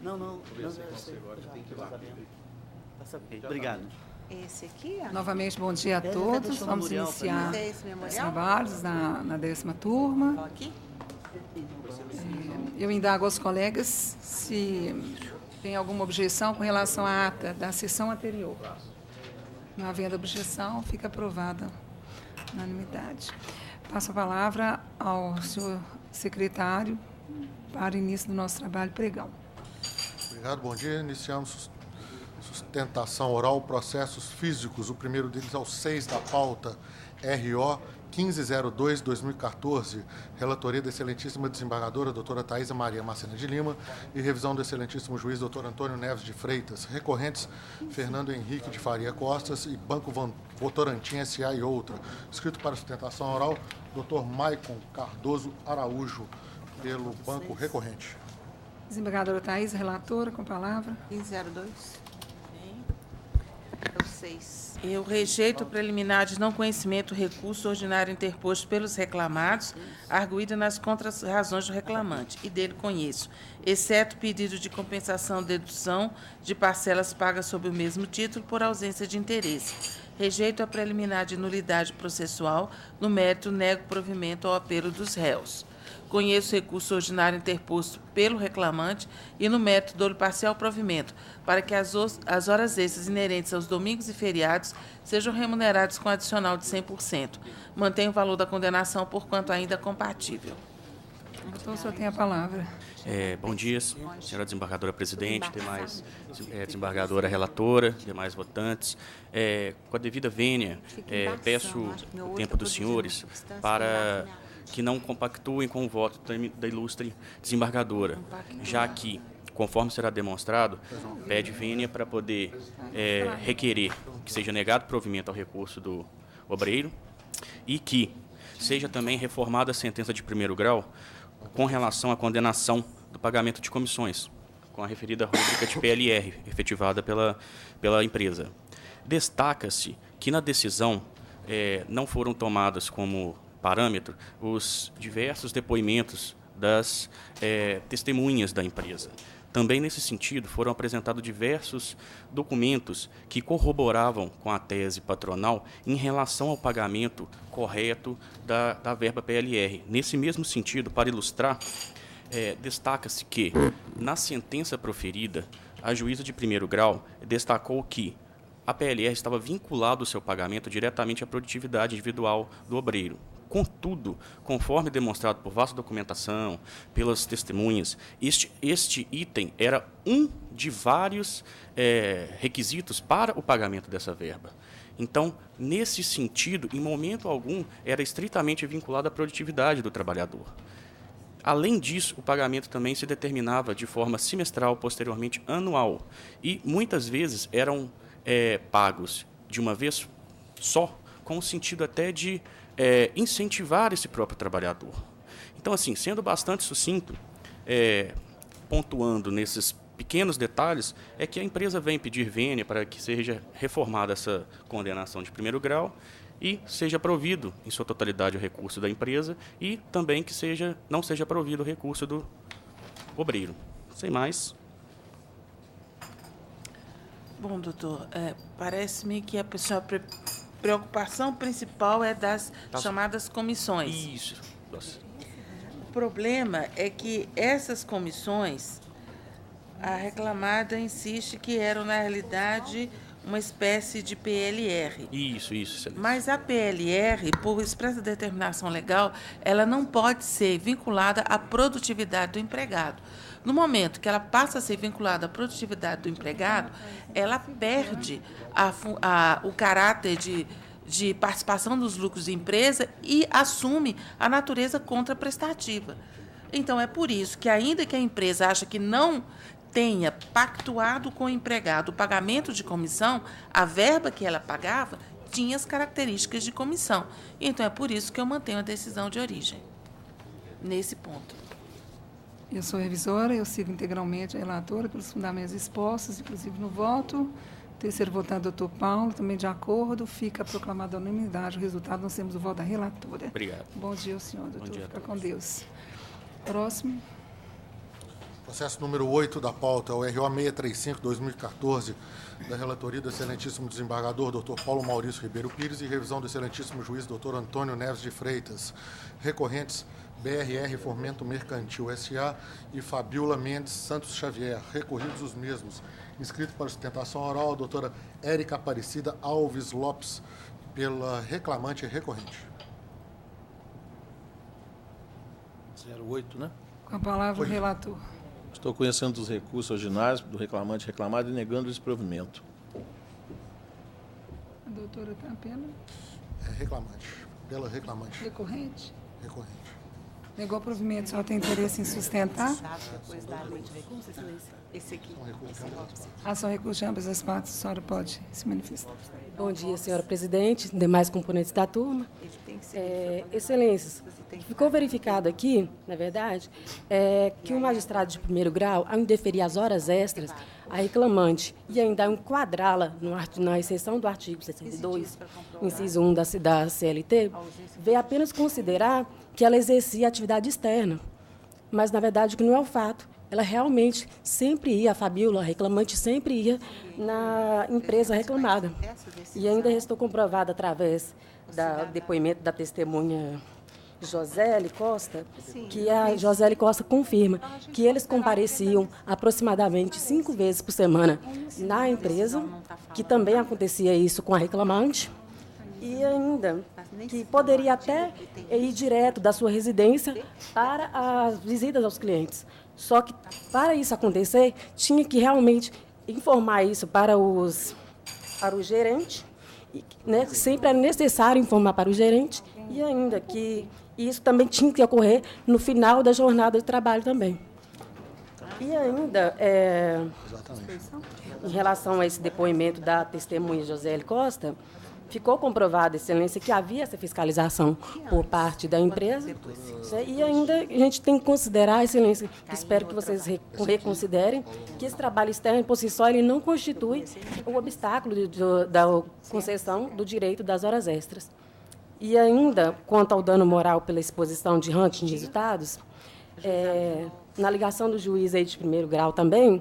Não, eu sei. Obrigado. Esse aqui, ó. Novamente, bom dia a todos. Vamos iniciar os trabalhos na 10ª turma. Aqui? Eu indago aos colegas se tem alguma objeção com relação à ata da sessão anterior. Não havendo objeção, fica aprovada a unanimidade. Passo a palavra ao senhor secretário para o início do nosso trabalho pregão. Obrigado, bom dia. Iniciamos sustentação oral, processos físicos. O primeiro deles é o 6 da pauta, RO 1502-2014, relatoria da excelentíssima desembargadora, doutora Thaisa Maria Macena de Lima, e revisão do excelentíssimo juiz, doutor Antônio Neves de Freitas. Recorrentes, Fernando Henrique de Faria Costas e Banco Votorantim S.A. e outra. Escrito para sustentação oral, doutor Maicon Cardoso Araújo, pelo Banco Recorrente. Desembargadora Thaisa, relatora, com a palavra. 1502. É o 6. Eu rejeito o preliminar de não conhecimento do recurso ordinário interposto pelos reclamados, arguído nas contrarrazões do reclamante, e dele conheço, exceto pedido de compensação dedução de parcelas pagas sob o mesmo título por ausência de interesse. Rejeito a preliminar de nulidade processual, no mérito nego provimento ao apelo dos réus. Conheço o recurso ordinário interposto pelo reclamante e, no mérito, dou-lhe parcial provimento, para que as horas extras inerentes aos domingos e feriados sejam remuneradas com adicional de 100%. Mantenho o valor da condenação, porquanto ainda compatível. Então, o senhor tem a palavra. Bom dia, senhora desembargadora presidente, demais desembargadora relatora, demais votantes. Com a devida vênia, peço o tempo dos senhores para que não compactuem com o voto da ilustre desembargadora, já que, conforme será demonstrado, pede vênia para poder requerer que seja negado provimento ao recurso do obreiro e que seja também reformada a sentença de primeiro grau com relação à condenação do pagamento de comissões, com a referida rúbrica de PLR, efetivada pela empresa. Destaca-se que na decisão não foram tomadas como parâmetro os diversos depoimentos das testemunhas da empresa. Também, nesse sentido, foram apresentados diversos documentos que corroboravam com a tese patronal em relação ao pagamento correto da verba PLR. Nesse mesmo sentido, para ilustrar, destaca-se que, na sentença proferida, a juíza de primeiro grau destacou que a PLR estava vinculada ao seu pagamento diretamente à produtividade individual do obreiro. Contudo, conforme demonstrado por vasta documentação, pelas testemunhas, este item era um de vários requisitos para o pagamento dessa verba. Então, nesse sentido, em momento algum, era estritamente vinculado à produtividade do trabalhador. Além disso, o pagamento também se determinava de forma semestral, posteriormente anual, e muitas vezes eram pagos de uma vez só, com o sentido até de incentivar esse próprio trabalhador. Então, assim, sendo bastante sucinto, pontuando nesses pequenos detalhes, é que a empresa vem pedir vênia para que seja reformada essa condenação de primeiro grau e seja provido, em sua totalidade, o recurso da empresa e também que não seja provido o recurso do obreiro. Sem mais. Bom, doutor, parece-me que a preocupação principal é das chamadas comissões. Isso. Nossa. O problema é que essas comissões, a reclamada insiste que eram, na realidade, uma espécie de PLR. Isso, excelente. Mas a PLR, por expressa determinação legal, ela não pode ser vinculada à produtividade do empregado. No momento que ela passa a ser vinculada à produtividade do empregado, ela perde o caráter de participação dos lucros de empresa e assume a natureza contraprestativa. Então, é por isso que, ainda que a empresa ache que não tenha pactuado com o empregado o pagamento de comissão, a verba que ela pagava tinha as características de comissão. Então, é por isso que eu mantenho a decisão de origem, nesse ponto. Eu sou revisora, eu sigo integralmente a relatora pelos fundamentos expostos, inclusive no voto. Terceiro votante, doutor Paulo, também de acordo. Fica proclamada a unanimidade. O resultado, nós temos o voto da relatora. Obrigado. Bom dia ao senhor, doutor. Bom dia a Fica todos. com Deus. Próximo. Processo número 8 da pauta, o RO 635/2014, da relatoria do excelentíssimo desembargador Dr. Paulo Maurício Ribeiro Pires e revisão do excelentíssimo juiz Dr. Antônio Neves de Freitas. Recorrentes BRR Fomento Mercantil S.A. e Fabiola Mendes Santos Xavier. Recorridos os mesmos. Inscrito para sustentação oral, a doutora Érica Aparecida Alves Lopes, pela reclamante e recorrente. 08, né? Com a palavra o relator. Estou conhecendo os recursos ordinários do reclamante e reclamado e negando o desprovimento. A doutora está pela Reclamante. Pela reclamante. recorrente. Recorrente. Negou provimento, só tem interesse em sustentar. Depois da lei de recursos, esse aqui. Ação recurso de ambas as partes, a senhora pode se manifestar. Bom dia, senhora presidente, demais componentes da turma. Excelências, ficou verificado aqui, na verdade, que o magistrado de primeiro grau, ao indeferir as horas extras, a reclamante e ainda enquadrá-la na exceção do artigo 62, inciso 1 da CLT, veio apenas considerar que ela exercia atividade externa. Mas, na verdade, o que não é o fato. Ela realmente sempre ia, a Fabiola, a reclamante, sempre ia na empresa reclamada. E ainda restou comprovado através do depoimento da testemunha Josélie Costa, que a Josélie Costa confirma que eles compareciam aproximadamente 5 vezes por semana na empresa, que também acontecia isso com a reclamante, e ainda que poderia até ir direto da sua residência para as visitas aos clientes. Só que, para isso acontecer, tinha que realmente informar isso para o gerente, né? Sempre é necessário informar para o gerente, e ainda que isso também tinha que ocorrer no final da jornada de trabalho também. E ainda, em relação a esse depoimento da testemunha Josélie Costa, ficou comprovado, Excelência, que havia essa fiscalização por parte da empresa, né? E ainda a gente tem que considerar, Excelência, que espero que vocês reconsiderem, que esse trabalho externo, por si só, ele não constitui o obstáculo da concessão do direito das horas extras. E ainda, quanto ao dano moral pela exposição de ranking de resultados, na ligação do juiz aí de primeiro grau também,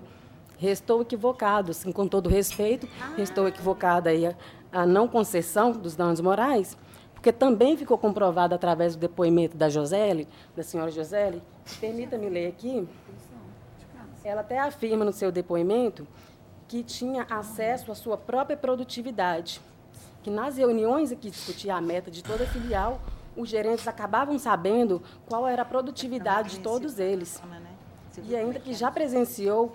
restou equivocado, assim, com todo respeito, restou equivocada aí a não concessão dos danos morais, porque também ficou comprovado através do depoimento da Josélie, da senhora Josélie. Permita-me ler aqui. Ela até afirma no seu depoimento que tinha acesso à sua própria produtividade, que nas reuniões em que discutia a meta de toda a filial, os gerentes acabavam sabendo qual era a produtividade de todos eles. E ainda que já presenciou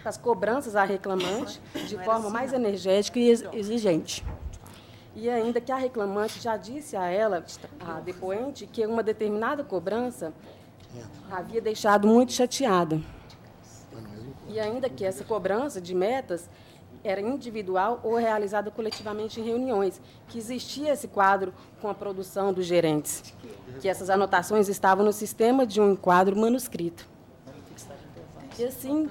as cobranças à reclamante de forma mais energética e exigente. E ainda que a reclamante já disse a ela, a depoente, que uma determinada cobrança havia deixado muito chateada. E ainda que essa cobrança de metas era individual ou realizada coletivamente em reuniões, que existia esse quadro com a produção dos gerentes, que essas anotações estavam no sistema de um quadro manuscrito. E assim,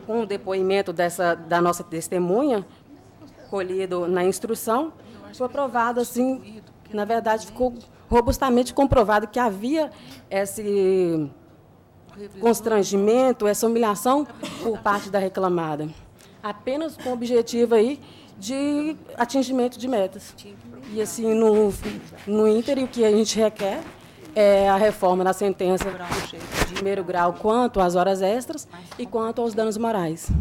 com o depoimento da nossa testemunha, colhido na instrução, foi provado assim, que na verdade ficou robustamente comprovado que havia esse constrangimento, essa humilhação por parte da reclamada, apenas com o objetivo aí de atingimento de metas. E assim, no ínterim, o que a gente requer é a reforma da sentença de primeiro grau quanto às horas extras e quanto aos danos morais.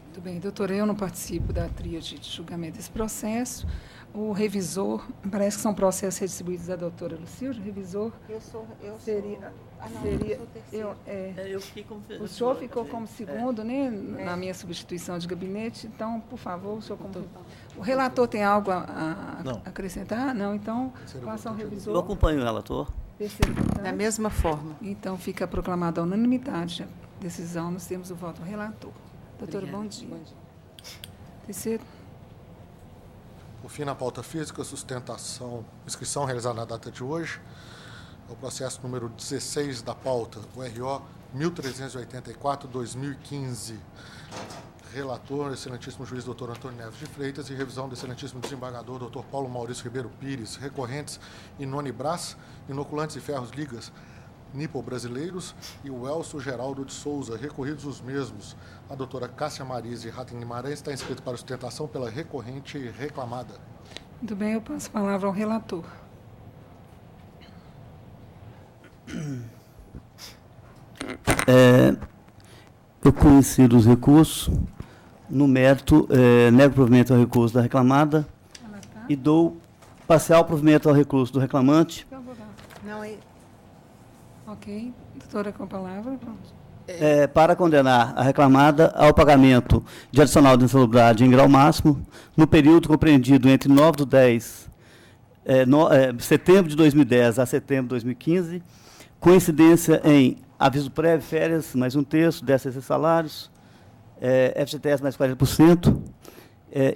Muito bem, doutora, eu não participo da tríade de julgamento desse processo. O revisor, parece que são processos redistribuídos da doutora Lucilde, o revisor eu fiquei como o senhor ficou como segundo, né, na minha substituição de gabinete, então, por favor, o senhor como... O relator tem algo a acrescentar? Não, então, passa ao revisor. Eu acompanho o relator. Da mesma forma. Então, fica proclamada a unanimidade a decisão, nós temos o voto do relator. Doutora, bom dia. Terceiro. Por fim, na pauta física, sustentação, inscrição realizada na data de hoje, é o processo número 16 da pauta, o RO 1384/2015. Relator, excelentíssimo juiz Dr. Antônio Neves de Freitas e revisão do excelentíssimo desembargador Dr. Paulo Maurício Ribeiro Pires. Recorrentes Inone Brás, inoculantes e ferros ligas, Nipo Brasileiros e o Elcio Geraldo de Souza, recorridos os mesmos. A doutora Cássia Marise Ratten Guimarães está inscrita para sustentação pela recorrente reclamada. Muito bem, eu passo a palavra ao relator. Eu conheci os recursos, no mérito, nego provimento ao recurso da reclamada e dou parcial provimento ao recurso do reclamante. Não, ok. Doutora, com a palavra. Pronto. Para condenar a reclamada ao pagamento de adicional de insalubridade em grau máximo, no período compreendido entre 9/10, setembro de 2010 a setembro de 2015, coincidência em aviso prévio, férias, mais 1/3, 10 salários, FGTS mais 40%,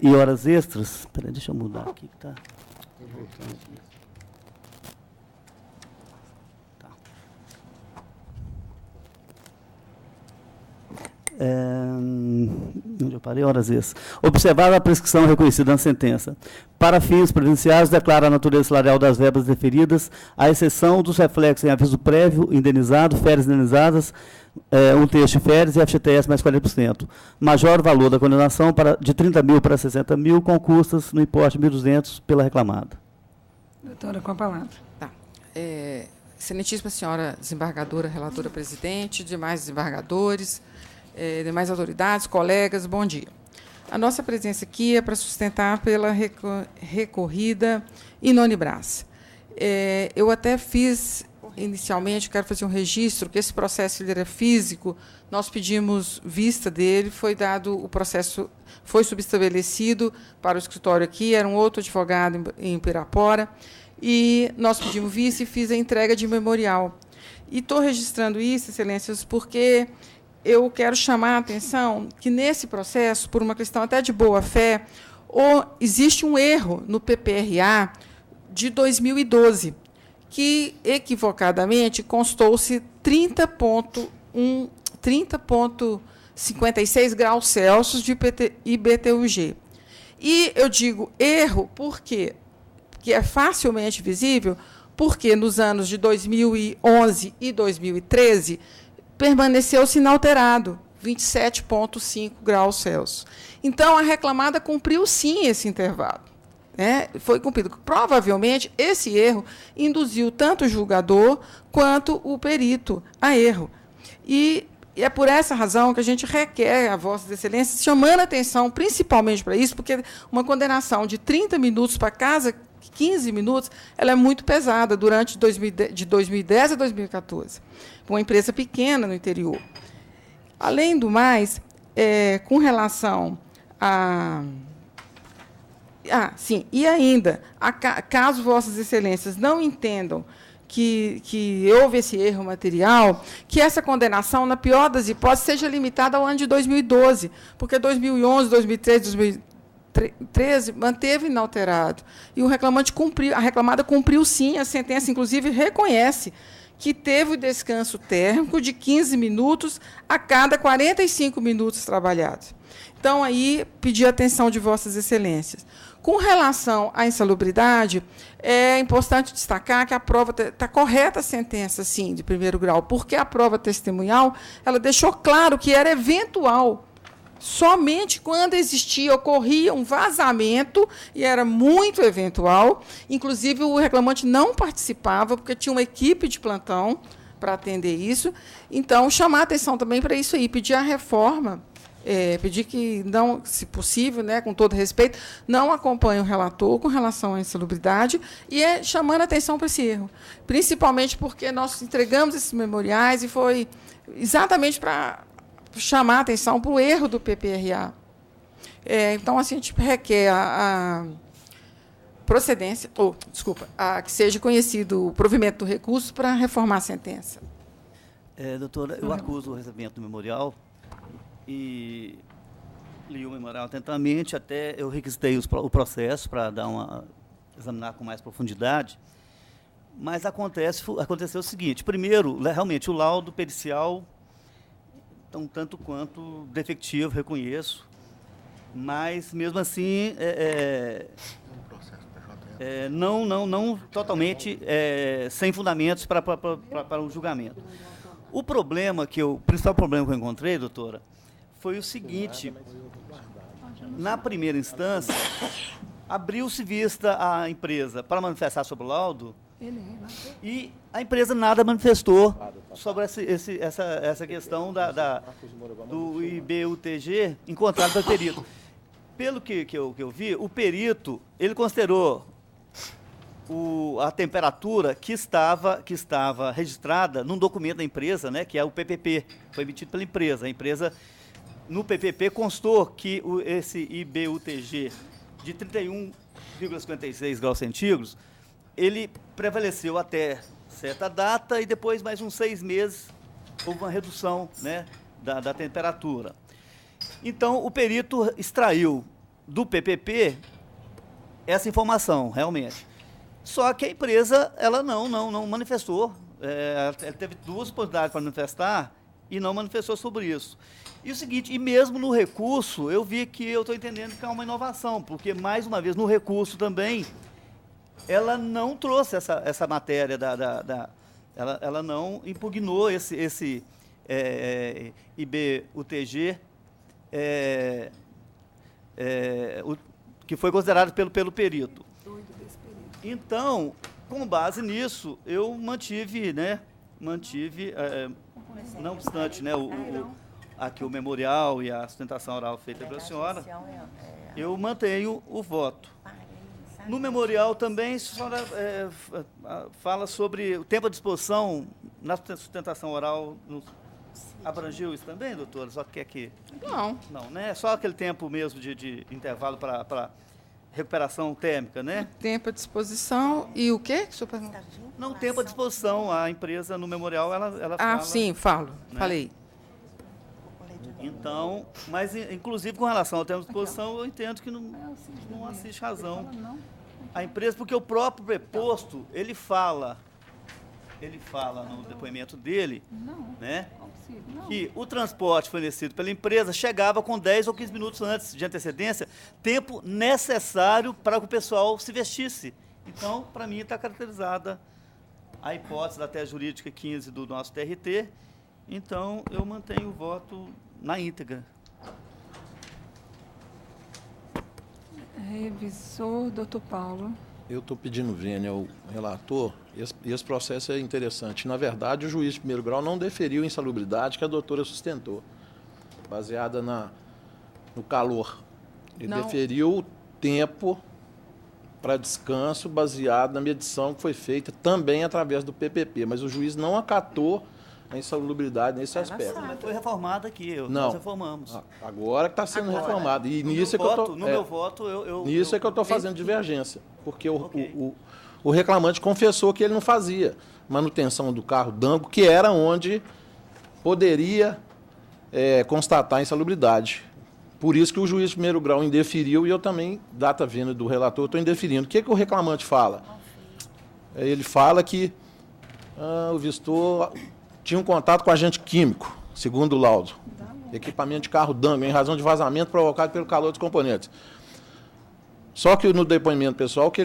e horas extras. Espera aí, deixa eu mudar aqui que está. Onde eu parei? Horas extras. Observada a prescrição reconhecida na sentença. Para fins previdenciários, declara a natureza salarial das verbas deferidas, à exceção dos reflexos em aviso prévio, indenizado, férias indenizadas, 1/3 de férias e FGTS mais 40%. Major valor da condenação de 30 mil para 60 mil, com custas no importe de 1.200 pela reclamada. Doutora, com a palavra. Tá. Excelentíssima senhora desembargadora, relatora presidente, demais desembargadores, demais autoridades, colegas, bom dia. A nossa presença aqui é para sustentar pela recorrida Inonibras. Eu até fiz, inicialmente, quero fazer um registro, que esse processo ele era físico, nós pedimos vista dele, foi dado o processo, foi subestabelecido para o escritório aqui, era um outro advogado em Pirapora, e nós pedimos vista e fiz a entrega de memorial. E estou registrando isso, excelências, porque eu quero chamar a atenção que, nesse processo, por uma questão até de boa-fé, existe um erro no PPRA de 2012, que, equivocadamente, constou-se 30,56 graus Celsius de IBTUG. E eu digo erro porque é facilmente visível, porque nos anos de 2011 e 2013, permaneceu-se inalterado, 27,5 graus Celsius. Então, a reclamada cumpriu, sim, esse intervalo. Foi cumprido. Provavelmente, esse erro induziu tanto o julgador quanto o perito a erro. E é por essa razão que a gente requer a Vossas Excelências, chamando a atenção principalmente para isso, porque uma condenação de 30 minutos para cada 15 minutos, ela é muito pesada durante de 2010 a 2014, uma empresa pequena no interior. Além do mais, com relação a... sim, e ainda, caso Vossas Excelências não entendam que houve esse erro material, que essa condenação, na pior das hipóteses, seja limitada ao ano de 2012, porque 2011, 2013, 2013 manteve inalterado. E o reclamante a reclamada cumpriu, sim, a sentença, inclusive, reconhece que teve o descanso térmico de 15 minutos a cada 45 minutos trabalhados. Então, aí, pedir a atenção de Vossas Excelências. Com relação à insalubridade, é importante destacar que a prova está correta, a sentença, sim, de primeiro grau, porque a prova testemunhal ela deixou claro que era eventual. Somente quando ocorria um vazamento, e era muito eventual, inclusive o reclamante não participava, porque tinha uma equipe de plantão para atender isso. Então, chamar a atenção também para isso aí, pedir a reforma, pedir que, não, se possível, com todo respeito, não acompanhe o relator com relação à insalubridade, e chamando a atenção para esse erro, principalmente porque nós entregamos esses memoriais e foi exatamente para chamar a atenção para o erro do PPRA. Então, assim, a gente requer a procedência, que seja conhecido o provimento do recurso para reformar a sentença. Doutora, eu acuso o recebimento do memorial e li o memorial atentamente, até eu requisitei o processo para examinar com mais profundidade, mas aconteceu o seguinte: primeiro, realmente, o laudo pericial, um tanto quanto defectivo, reconheço, mas, mesmo assim, não totalmente sem fundamentos para o julgamento. O principal problema que eu encontrei, doutora, foi o seguinte: na primeira instância, abriu-se vista à empresa para manifestar sobre o laudo e a empresa nada manifestou sobre essa questão do IBUTG encontrado pelo perito. Pelo que eu vi, o perito ele considerou a temperatura que estava registrada num documento da empresa, né, que é o PPP, foi emitido pela empresa. A empresa, no PPP, constou que esse IBUTG de 31,56 graus centígrados, ele prevaleceu até certa data e depois, mais uns 6 meses, houve uma redução, né, da temperatura. Então, o perito extraiu do PPP essa informação, realmente. Só que a empresa, ela não manifestou. Ela teve 2 oportunidades para manifestar e não manifestou sobre isso. E o seguinte, e mesmo no recurso, eu vi que eu estou entendendo que há uma inovação, porque, mais uma vez, no recurso também, ela não trouxe essa matéria, ela não impugnou esse IBUTG, que foi considerado pelo perito. Então, com base nisso, eu mantive, não obstante, né, aqui o memorial e a sustentação oral feita pela senhora, eu mantenho o voto. No memorial também, a senhora fala sobre o tempo à disposição na sustentação oral. Abrangiu isso também, doutora? Só que quer que... Não. Não, né? Só aquele tempo mesmo de intervalo para recuperação térmica, né? Tempo à disposição e o quê? Não, tempo à disposição. A empresa, no memorial, ela fala... Sim, falo. Né? Falei. Então, mas, inclusive, com relação ao tempo de disposição, eu entendo que não assiste razão a empresa, porque o próprio preposto, ele fala no depoimento dele, né, que o transporte fornecido pela empresa chegava com 10 ou 15 minutos antes de antecedência, tempo necessário para que o pessoal se vestisse. Então, para mim, está caracterizada a hipótese da tese jurídica 15 do nosso TRT, então eu mantenho o voto na íntegra. Revisor, doutor Paulo. Eu estou pedindo vênia ao relator, e esse processo é interessante. Na verdade, o juiz de primeiro grau não deferiu a insalubridade que a doutora sustentou, baseada no calor. Ele deferiu o tempo para descanso baseado na medição que foi feita também através do PPP, mas o juiz não acatou a insalubridade nesse aspecto. Mas foi reformada aqui, nós reformamos. Agora que está sendo reformado. E nisso meu voto, nisso é que eu estou fazendo divergência, porque o reclamante confessou que ele não fazia manutenção do carro Dango, que era onde poderia constatar a insalubridade. Por isso que o juiz de primeiro grau indeferiu, e eu também, data vênia do relator, estou indeferindo. O que o reclamante fala? Ele fala que o Vistor tinha um contato com agente químico, segundo o laudo. Equipamento de carro Dango, em razão de vazamento provocado pelo calor dos componentes. Só que no depoimento pessoal, o que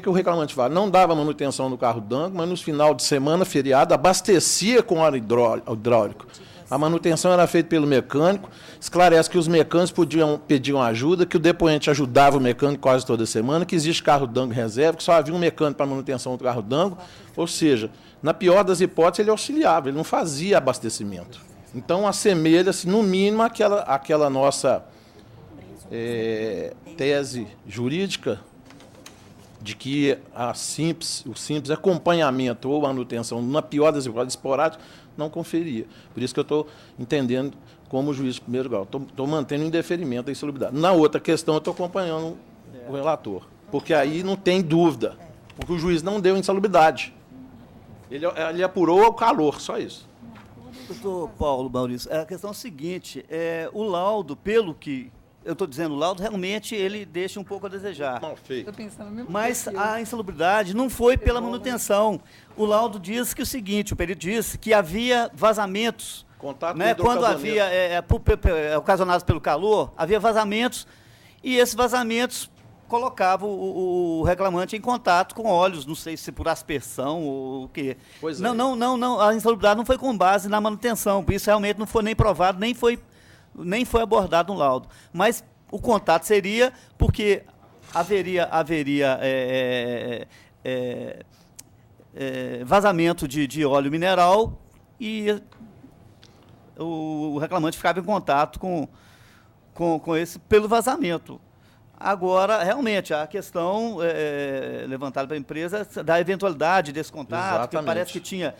o reclamante fala? Não dava manutenção do carro Dango, mas nos final de semana, feriado, abastecia com óleo hidráulico. A manutenção era feita pelo mecânico. Esclarece que os mecânicos pediam ajuda, que o depoente ajudava o mecânico quase toda semana, que existe carro Dango reserva, que só havia um mecânico para manutenção do carro Dango. Ou seja, na pior das hipóteses, ele auxiliava, ele não fazia abastecimento. Então, assemelha-se, no mínimo, àquela nossa tese jurídica de que o simples acompanhamento ou manutenção, na pior das hipóteses, esporádico, não conferia. Por isso que eu estou entendendo como juiz de primeiro grau. Estou mantendo o indeferimento da insalubridade. Na outra questão, eu estou acompanhando o relator, porque aí não tem dúvida, porque o juiz não deu insalubridade. Ele apurou o calor, só isso. Doutor Paulo Maurício, a questão é a seguinte, o laudo, pelo que eu estou dizendo, o laudo realmente ele deixa um pouco a desejar. Mal feito. Mas a insalubridade não foi pela manutenção. O laudo diz que o seguinte, o perito disse que havia vazamentos, né, quando havia ocasionados pelo calor, havia vazamentos, e esses vazamentos colocava o reclamante em contato com óleos, não sei se por aspersão ou o quê. Pois é. Não, a insalubridade não foi com base na manutenção, por isso realmente não foi nem provado, nem foi abordado no laudo. Mas o contato seria porque haveria vazamento de óleo mineral e o reclamante ficava em contato com esse pelo vazamento. Agora, realmente, a questão levantada pela empresa da eventualidade desse contato, Exatamente. que parece que tinha,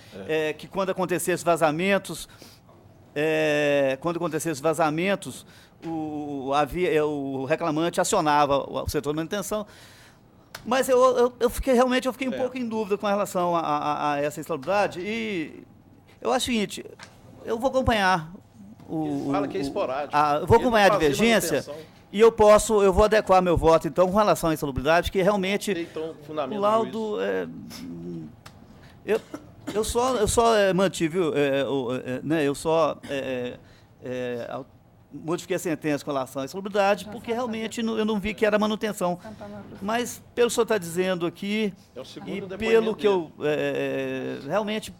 que quando acontecesse vazamentos, o reclamante acionava o setor de manutenção. Mas eu fiquei um pouco em dúvida com relação a essa insalubridade e eu acho o seguinte, eu vou acompanhar Fala que é esporádico. eu vou acompanhar a divergência e eu vou adequar meu voto, então, com relação à insalubridade, que realmente o laudo... Eu só mantive, eu só modifiquei a sentença com relação à insalubridade, porque realmente eu não vi que era manutenção. Mas, pelo que o senhor está dizendo aqui, e pelo que eu realmente...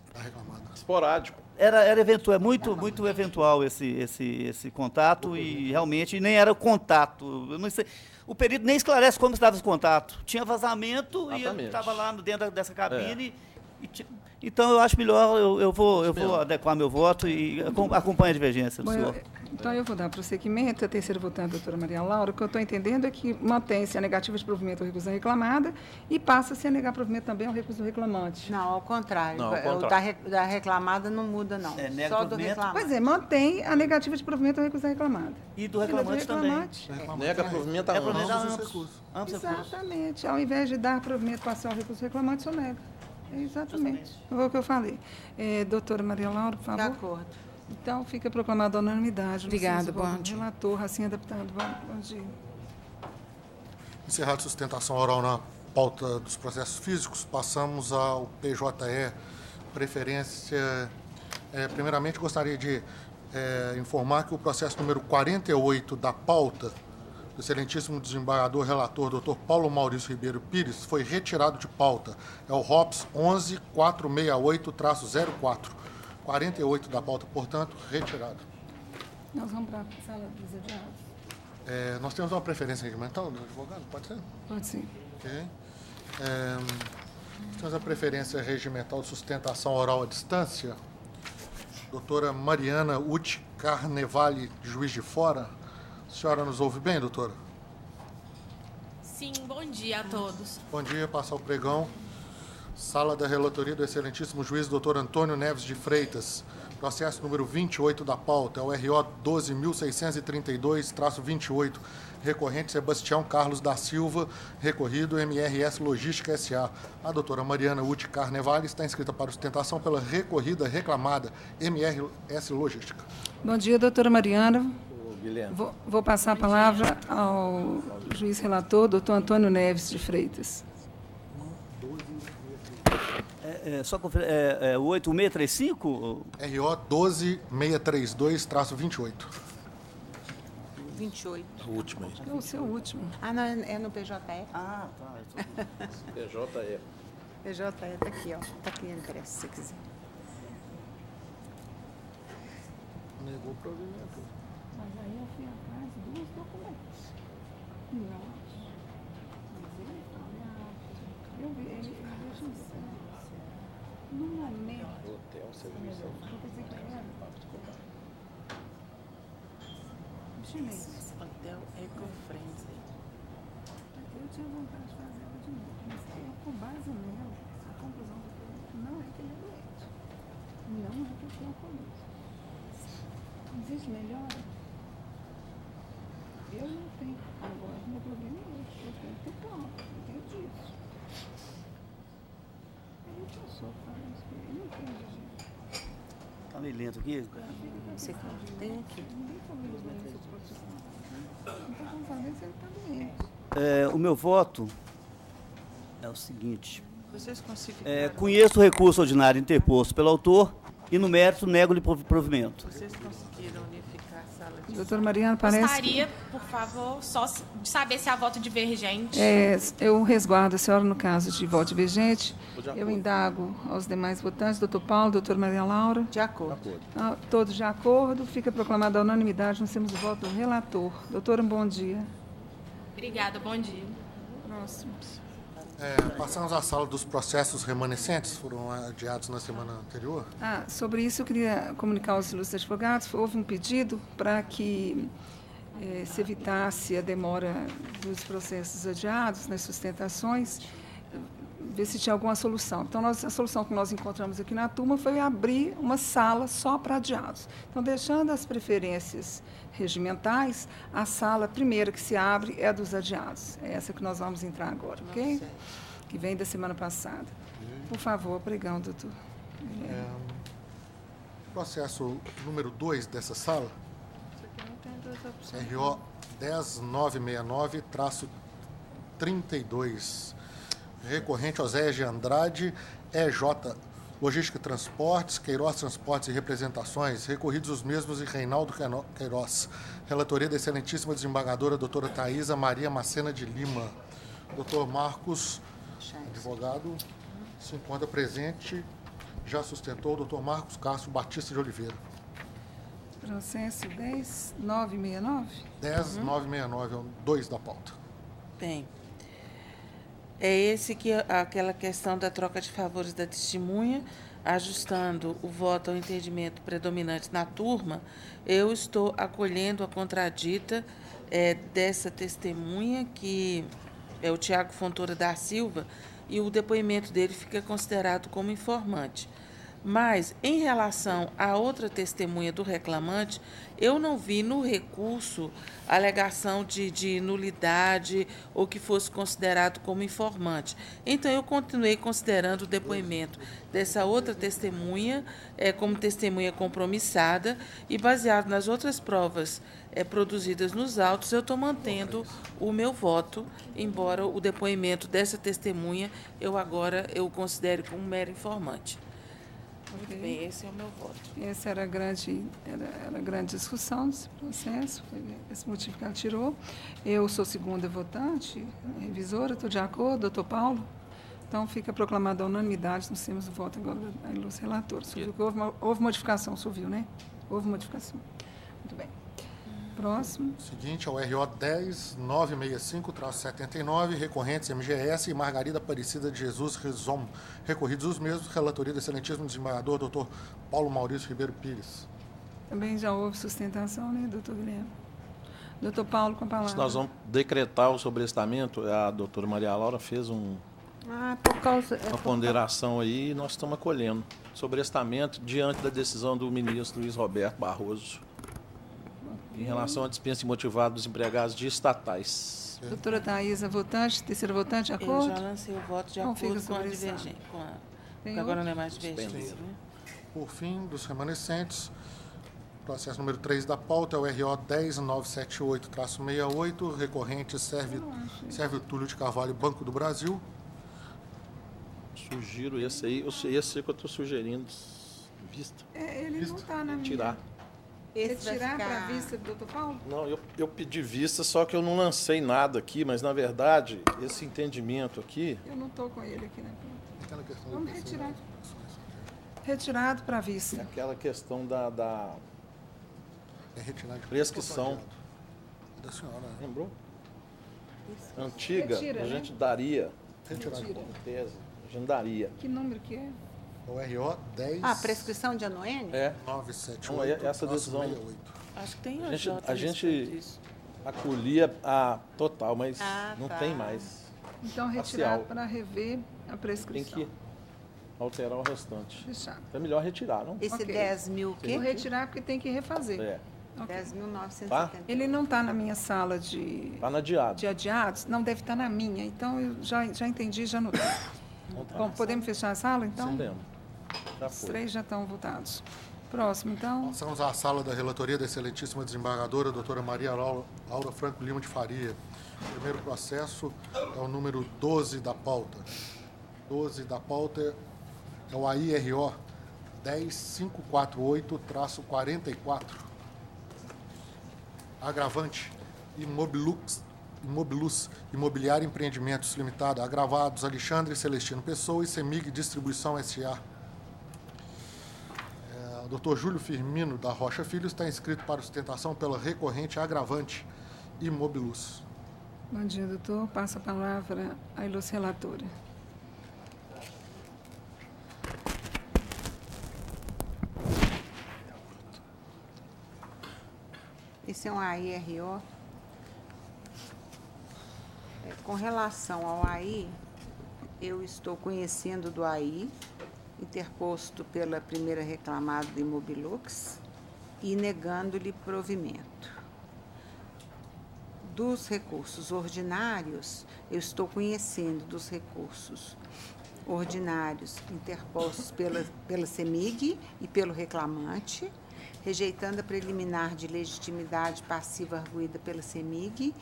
Esporádico. Era eventual, muito eventual esse contato e realmente nem era o contato. Eu não sei, o perito nem esclarece como estava esse contato. Tinha vazamento. Exatamente. E eu estava lá dentro dessa cabine. Então, eu acho melhor, eu vou adequar meu voto e acompanho a divergência do senhor. Então, eu vou dar prosseguimento. A terceira votante, a doutora Maria Laura, o que eu estou entendendo é que mantém-se a negativa de provimento ao recurso da reclamada e passa-se a negar provimento também ao recurso do reclamante. Não, ao contrário. O da reclamada não muda, não. Só do reclamante. Pois é, mantém a negativa de provimento ao recurso da reclamada. E do reclamante também. Nega provimento a ambos. Exatamente. Ao invés de dar provimento parcial ao recurso do reclamante, só nega. Exatamente. Foi o que eu falei. Doutora Maria Laura, por favor. De acordo. Então, fica proclamada a unanimidade. Obrigada, bom dia. Relator, Racinha Deputado, bom dia. Encerrada a sustentação oral na pauta dos processos físicos, passamos ao PJE. Preferência. Primeiramente, gostaria de informar que o processo número 48 da pauta do excelentíssimo desembargador relator, Dr. Paulo Maurício Ribeiro Pires, foi retirado de pauta. É o ROPS 11468-04. 48 da pauta, portanto, retirado. Nós vamos para a sala dos advogados. Nós temos uma preferência regimental do advogado, pode ser? Pode sim. Ok. Nós temos a preferência regimental de sustentação oral à distância. Doutora Mariana Uti Carnevale, Juiz de Fora. A senhora nos ouve bem, doutora? Sim, bom dia a todos. Bom dia, passa ao pregão. Sala da relatoria do excelentíssimo juiz Dr. Antônio Neves de Freitas. Processo número 28 da pauta, é o RO 12.632-28. Recorrente Sebastião Carlos da Silva, recorrido MRS Logística S.A. A doutora Mariana Uti Carnevale está inscrita para sustentação pela recorrida reclamada MRS Logística. Bom dia, doutora Mariana. Guilherme. Vou passar a palavra ao juiz relator, doutor Antônio Neves de Freitas. Só conferir, o 8635? RO 12632-28. 28. O último aí. É o seu último. Ah, não, é no PJE? Ah, tá. PJE. PJE está aqui, ó. Está aqui no impresso, se você quiser. Negou o provimento. Mas aí eu fui atrás dos documentos. Não. Eu vi, ele deixa no momento. Hotel, serviço. Chinês. Hotel Eco-Friendly. Eu tinha vontade de fazer ela de novo, mas com base nela, a conclusão do problema não é que ele é doente. Não é que ele tem Covid. Existe melhora? Eu não tenho. Agora, o meu problema é esse. Eu tenho que ter calma. Eu tenho disso. Aí eu sou falando isso. Eu não tenho jeito. Está meio lento aqui? Você tem aqui. Ninguém falou isso nesse profissional. Então, vamos saber se ele está doente. O meu voto é o seguinte. Vocês conseguiram. Conheço o recurso ordinário interposto pelo autor e, no mérito, nego-lhe provimento. Vocês conseguiram unificar Doutora Mariana, parece Gostaria, por favor, só de saber se há voto divergente. eu resguardo a senhora no caso de voto divergente. Eu indago aos demais votantes, doutor Paulo, doutora Maria Laura. De acordo. Todos de acordo. Fica proclamada a unanimidade. Nós temos o voto do relator. Doutora, um bom dia. Obrigada, bom dia. Próximo. Passamos à sala dos processos remanescentes, foram adiados na semana anterior. Sobre isso, eu queria comunicar aos ilustres advogados. Houve um pedido para que se evitasse a demora dos processos adiados nas sustentações, ver se tinha alguma solução. Então, a solução que nós encontramos aqui na turma foi abrir uma sala só para adiados. Então, deixando as preferências regimentais, a sala primeira que se abre é a dos adiados. É essa que nós vamos entrar agora, ok? Que vem da semana passada. Por favor, pregão, doutor. Processo número 2 dessa sala, RO 10969-32, recorrente Oséias de Andrade, EJ Logística e Transportes, Queiroz Transportes e Representações, recorridos os mesmos e Reinaldo Queiroz. Relatoria da excelentíssima desembargadora doutora Thaisa Maria Macena de Lima. Doutor Marcos, advogado, se encontra presente, já sustentou o doutor Marcos Castro Batista de Oliveira. Processo 10969? 10969, é o 2 da pauta. Bem, aquela questão da troca de favores da testemunha, ajustando o voto ao entendimento predominante na turma, eu estou acolhendo a contradita dessa testemunha, que é o Tiago Fontoura da Silva, e o depoimento dele fica considerado como informante. Mas, em relação à outra testemunha do reclamante, eu não vi no recurso alegação de nulidade ou que fosse considerado como informante. Então, eu continuei considerando o depoimento dessa outra testemunha como testemunha compromissada e, baseado nas outras provas produzidas nos autos, eu estou mantendo o meu voto, embora o depoimento dessa testemunha eu considere como mero informante. Muito bem, esse é o meu voto. Essa era a grande discussão desse processo, foi esse motivo que ela tirou. Eu sou segunda votante, revisora, estou de acordo, doutor Paulo. Então, fica proclamada a unanimidade, nós temos o voto agora da ilustre relatora. Houve modificação, o senhor viu, né? Houve modificação. Muito bem. Próximo. Seguinte, é o RO 10965-79, recorrentes MGS e Margarida Aparecida de Jesus Rizom. Recorridos os mesmos, relatoria do excelentíssimo desembargador, doutor Paulo Maurício Ribeiro Pires. Também já houve sustentação, né, doutor Guilherme? Doutor Paulo, com a palavra. Se nós vamos decretar o sobrestamento, a doutora Maria Laura fez uma ponderação aí e nós estamos acolhendo. Sobrestamento diante da decisão do ministro Luiz Roberto Barroso, em relação à dispensa imotivada dos empregados de estatais. Doutora Thaisa, votante, terceira votante, de acordo? Eu já lancei o voto de acordo com a divergência. Agora não é mais divergência. Né? Por fim, dos remanescentes, processo número 3 da pauta é o RO 10978-68, recorrente Sérvio Túlio de Carvalho, Banco do Brasil. Sugiro esse aí, esse que eu estou sugerindo, vista. Ele não está na minha. Tirar. Retirar para a vista do doutor Paulo? Não, eu pedi vista, só que eu não lancei nada aqui, mas, na verdade, esse entendimento aqui... Eu não estou com ele aqui, né? Vamos retirar. Retirado para a vista. Aquela questão da prescrição. Da senhora. Lembrou? Antiga, a gente daria. Retirar. Tese, a gente daria. Que número que é? O RO 10... prescrição de anuênio? 978. Essa decisão... 68. Acho que tem a gente acolhia a total, mas não tem mais. Então, retirar para rever a prescrição. Tem que alterar o restante. Deixar. É melhor retirar, não? Esse 10 mil o quê? Vou retirar porque tem que refazer. Okay. 10.970. Tá? Ele não está na minha sala de... Está na adiado. De adiados? Não, deve estar na minha. Então, eu já entendi, já anotei. Bom, podemos fechar a sala, então? Podemos. Os 3 já estão votados. Próximo, então. Passamos à sala da relatoria da excelentíssima desembargadora, doutora Maria Laura Franco Lima de Faria. O primeiro processo é o número 12 da pauta. 12 da pauta é o AIRO 10548-44. agravante, Imobilus Imobiliário Empreendimentos Limitada, agravados Alexandre Celestino Pessoa e Semig Distribuição S.A. O Dr. Júlio Firmino da Rocha Filho está inscrito para sustentação pela recorrente agravante Imobilus. Bom dia, doutor. Passo a palavra à ilustre relatora. Esse é um AIRO. Com relação ao AI, eu estou conhecendo do AI, interposto pela primeira reclamada do Imobilux e negando-lhe provimento. Dos recursos ordinários, eu estou conhecendo dos recursos ordinários interpostos pela CEMIG e pelo reclamante, rejeitando a preliminar de legitimidade passiva arguída pela CEMIG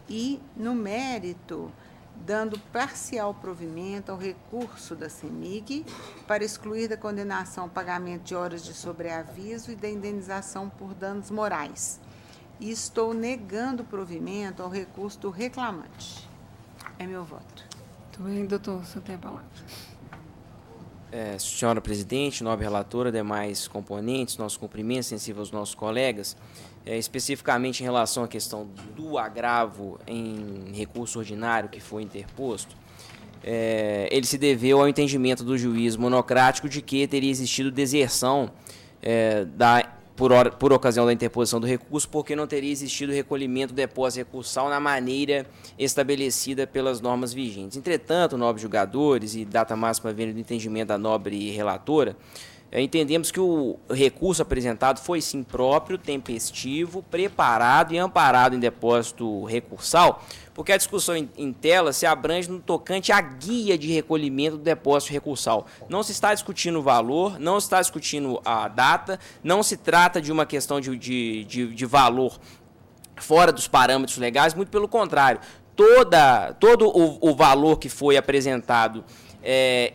e, no mérito, dando parcial provimento ao recurso da CEMIG para excluir da condenação o pagamento de horas de sobreaviso e da indenização por danos morais. E estou negando provimento ao recurso do reclamante. É meu voto. Muito bem, doutor, você tem a palavra. Senhora presidente, nobre relatora, demais componentes, nossos cumprimentos sensíveis aos nossos colegas, especificamente em relação à questão do agravo em recurso ordinário que foi interposto, ele se deveu ao entendimento do juiz monocrático de que teria existido deserção por ocasião da interposição do recurso, porque não teria existido recolhimento do depósito recursal na maneira estabelecida pelas normas vigentes. Entretanto, nobres julgadores e data máxima vênia do entendimento da nobre relatora, entendemos que o recurso apresentado foi sim próprio, tempestivo, preparado e amparado em depósito recursal, porque a discussão em tela se abrange no tocante à guia de recolhimento do depósito recursal. Não se está discutindo o valor, não se está discutindo a data, não se trata de uma questão de valor fora dos parâmetros legais, muito pelo contrário. Todo o valor que foi apresentado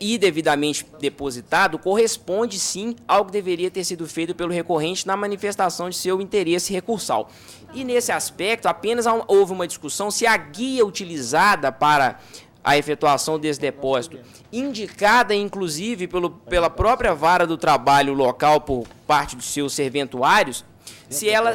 e devidamente depositado corresponde sim ao que deveria ter sido feito pelo recorrente na manifestação de seu interesse recursal. E nesse aspecto apenas houve uma discussão se a guia utilizada para a efetuação desse depósito, indicada inclusive pela própria vara do trabalho local por parte dos seus serventuários, se ela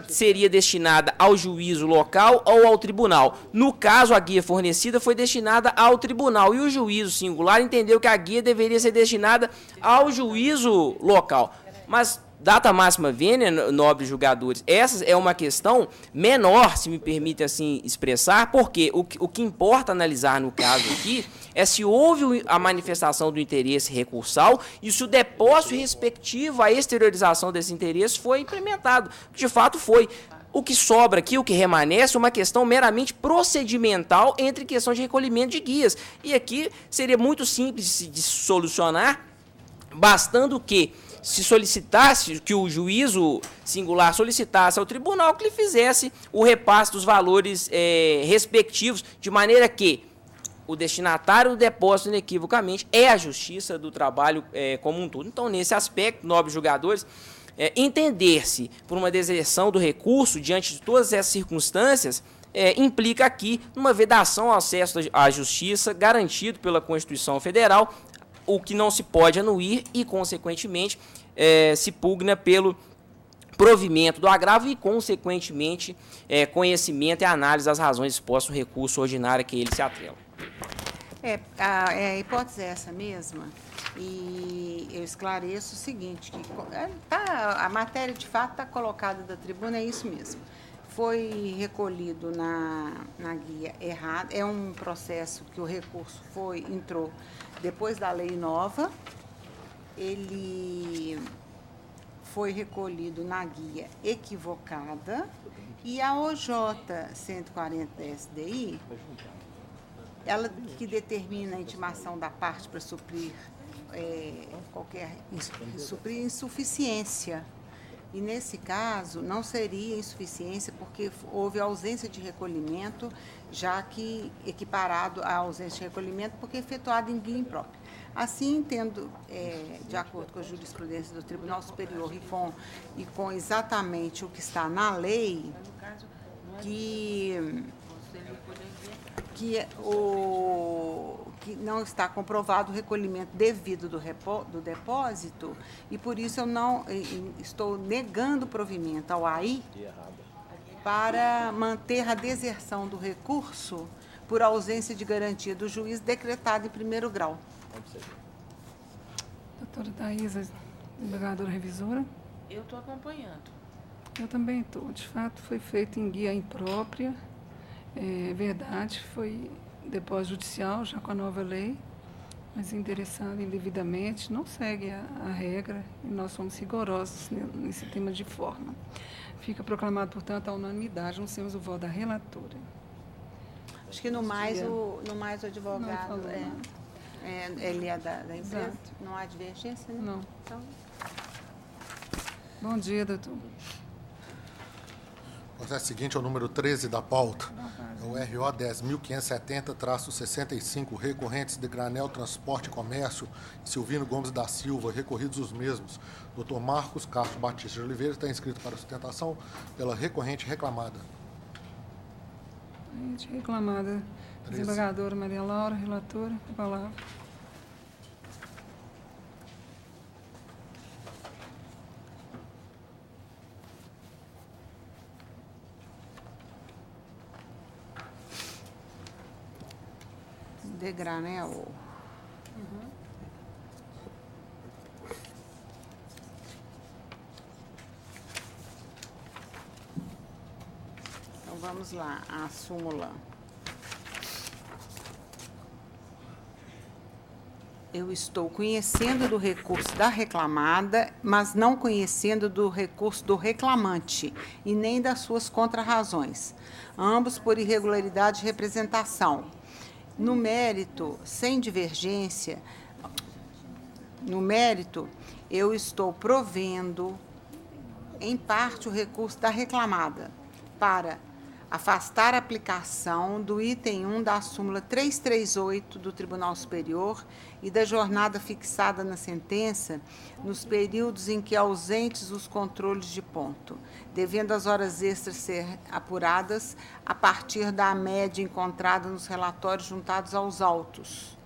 seria destinada ao juízo local ou ao tribunal. No caso, a guia fornecida foi destinada ao tribunal e o juízo singular entendeu que a guia deveria ser destinada ao juízo local. Mas, data máxima vênia, nobres julgadores, essa é uma questão menor, se me permite assim expressar, porque o que importa analisar no caso aqui é se houve a manifestação do interesse recursal e se o depósito respectivo à exteriorização desse interesse foi implementado. De fato foi. O que sobra aqui, o que remanesce, é uma questão meramente procedimental entre questão de recolhimento de guias. E aqui seria muito simples de solucionar, bastando que se solicitasse, que o juízo singular solicitasse ao tribunal que lhe fizesse o repasse dos valores respectivos, de maneira que o destinatário do depósito, inequivocamente, é a justiça do trabalho como um todo. Então, nesse aspecto, nobres julgadores, entender-se por uma deserção do recurso diante de todas essas circunstâncias implica aqui uma vedação ao acesso à justiça garantido pela Constituição Federal, o que não se pode anuir e, consequentemente, se pugna pelo provimento do agravo e, consequentemente, conhecimento e análise das razões expostas no recurso ordinário que ele se atrela. A hipótese é essa mesma, e eu esclareço o seguinte, que a matéria de fato está colocada da tribuna, é isso mesmo. Foi recolhido na guia errada, é um processo que o recurso entrou depois da lei nova, ele foi recolhido na guia equivocada e a OJ 140 da SDI, ela que determina a intimação da parte para suprir suprir insuficiência. E, nesse caso, não seria insuficiência porque houve ausência de recolhimento, já que equiparado à ausência de recolhimento, porque efetuado em guia imprópria. Assim, entendo, de acordo com a jurisprudência do Tribunal Superior e com exatamente o que está na lei, que não está comprovado o recolhimento devido do depósito, e por isso eu não estou negando provimento ao AI para manter a deserção do recurso por ausência de garantia do juiz decretado em primeiro grau. Doutora Thaisa, desembargadora revisora. Eu estou acompanhando. Eu também estou. De fato, foi feito em guia imprópria. É verdade, foi depósito judicial, já com a nova lei, mas endereçado indevidamente, não segue a regra, e nós somos rigorosos nesse tema de forma. Fica proclamado, portanto, a unanimidade, nós temos o voto da relatora. Acho que no mais o advogado ele é da empresa. Exato. Não há divergência, né? Não. Então, bom dia, doutor. O processo seguinte é o número 13 da pauta. É o RO 10.570-65, recorrentes de Granel Transporte e Comércio e Silvino Gomes da Silva, recorridos os mesmos. Dr. Marcos Castro Batista de Oliveira está inscrito para sustentação pela recorrente reclamada. Reclamada. Desembargadora Maria Laura, relatora, a palavra. de Granel. Então, vamos lá, a súmula. Eu estou conhecendo do recurso da reclamada, mas não conhecendo do recurso do reclamante e nem das suas contrarrazões, ambos por irregularidade de representação. No mérito, sem divergência, no mérito, eu estou provendo, em parte, o recurso da reclamada para afastar a aplicação do item 1 da súmula 338 do Tribunal Superior e da jornada fixada na sentença nos períodos em que ausentes os controles de ponto, devendo as horas extras ser apuradas a partir da média encontrada nos relatórios juntados aos autos,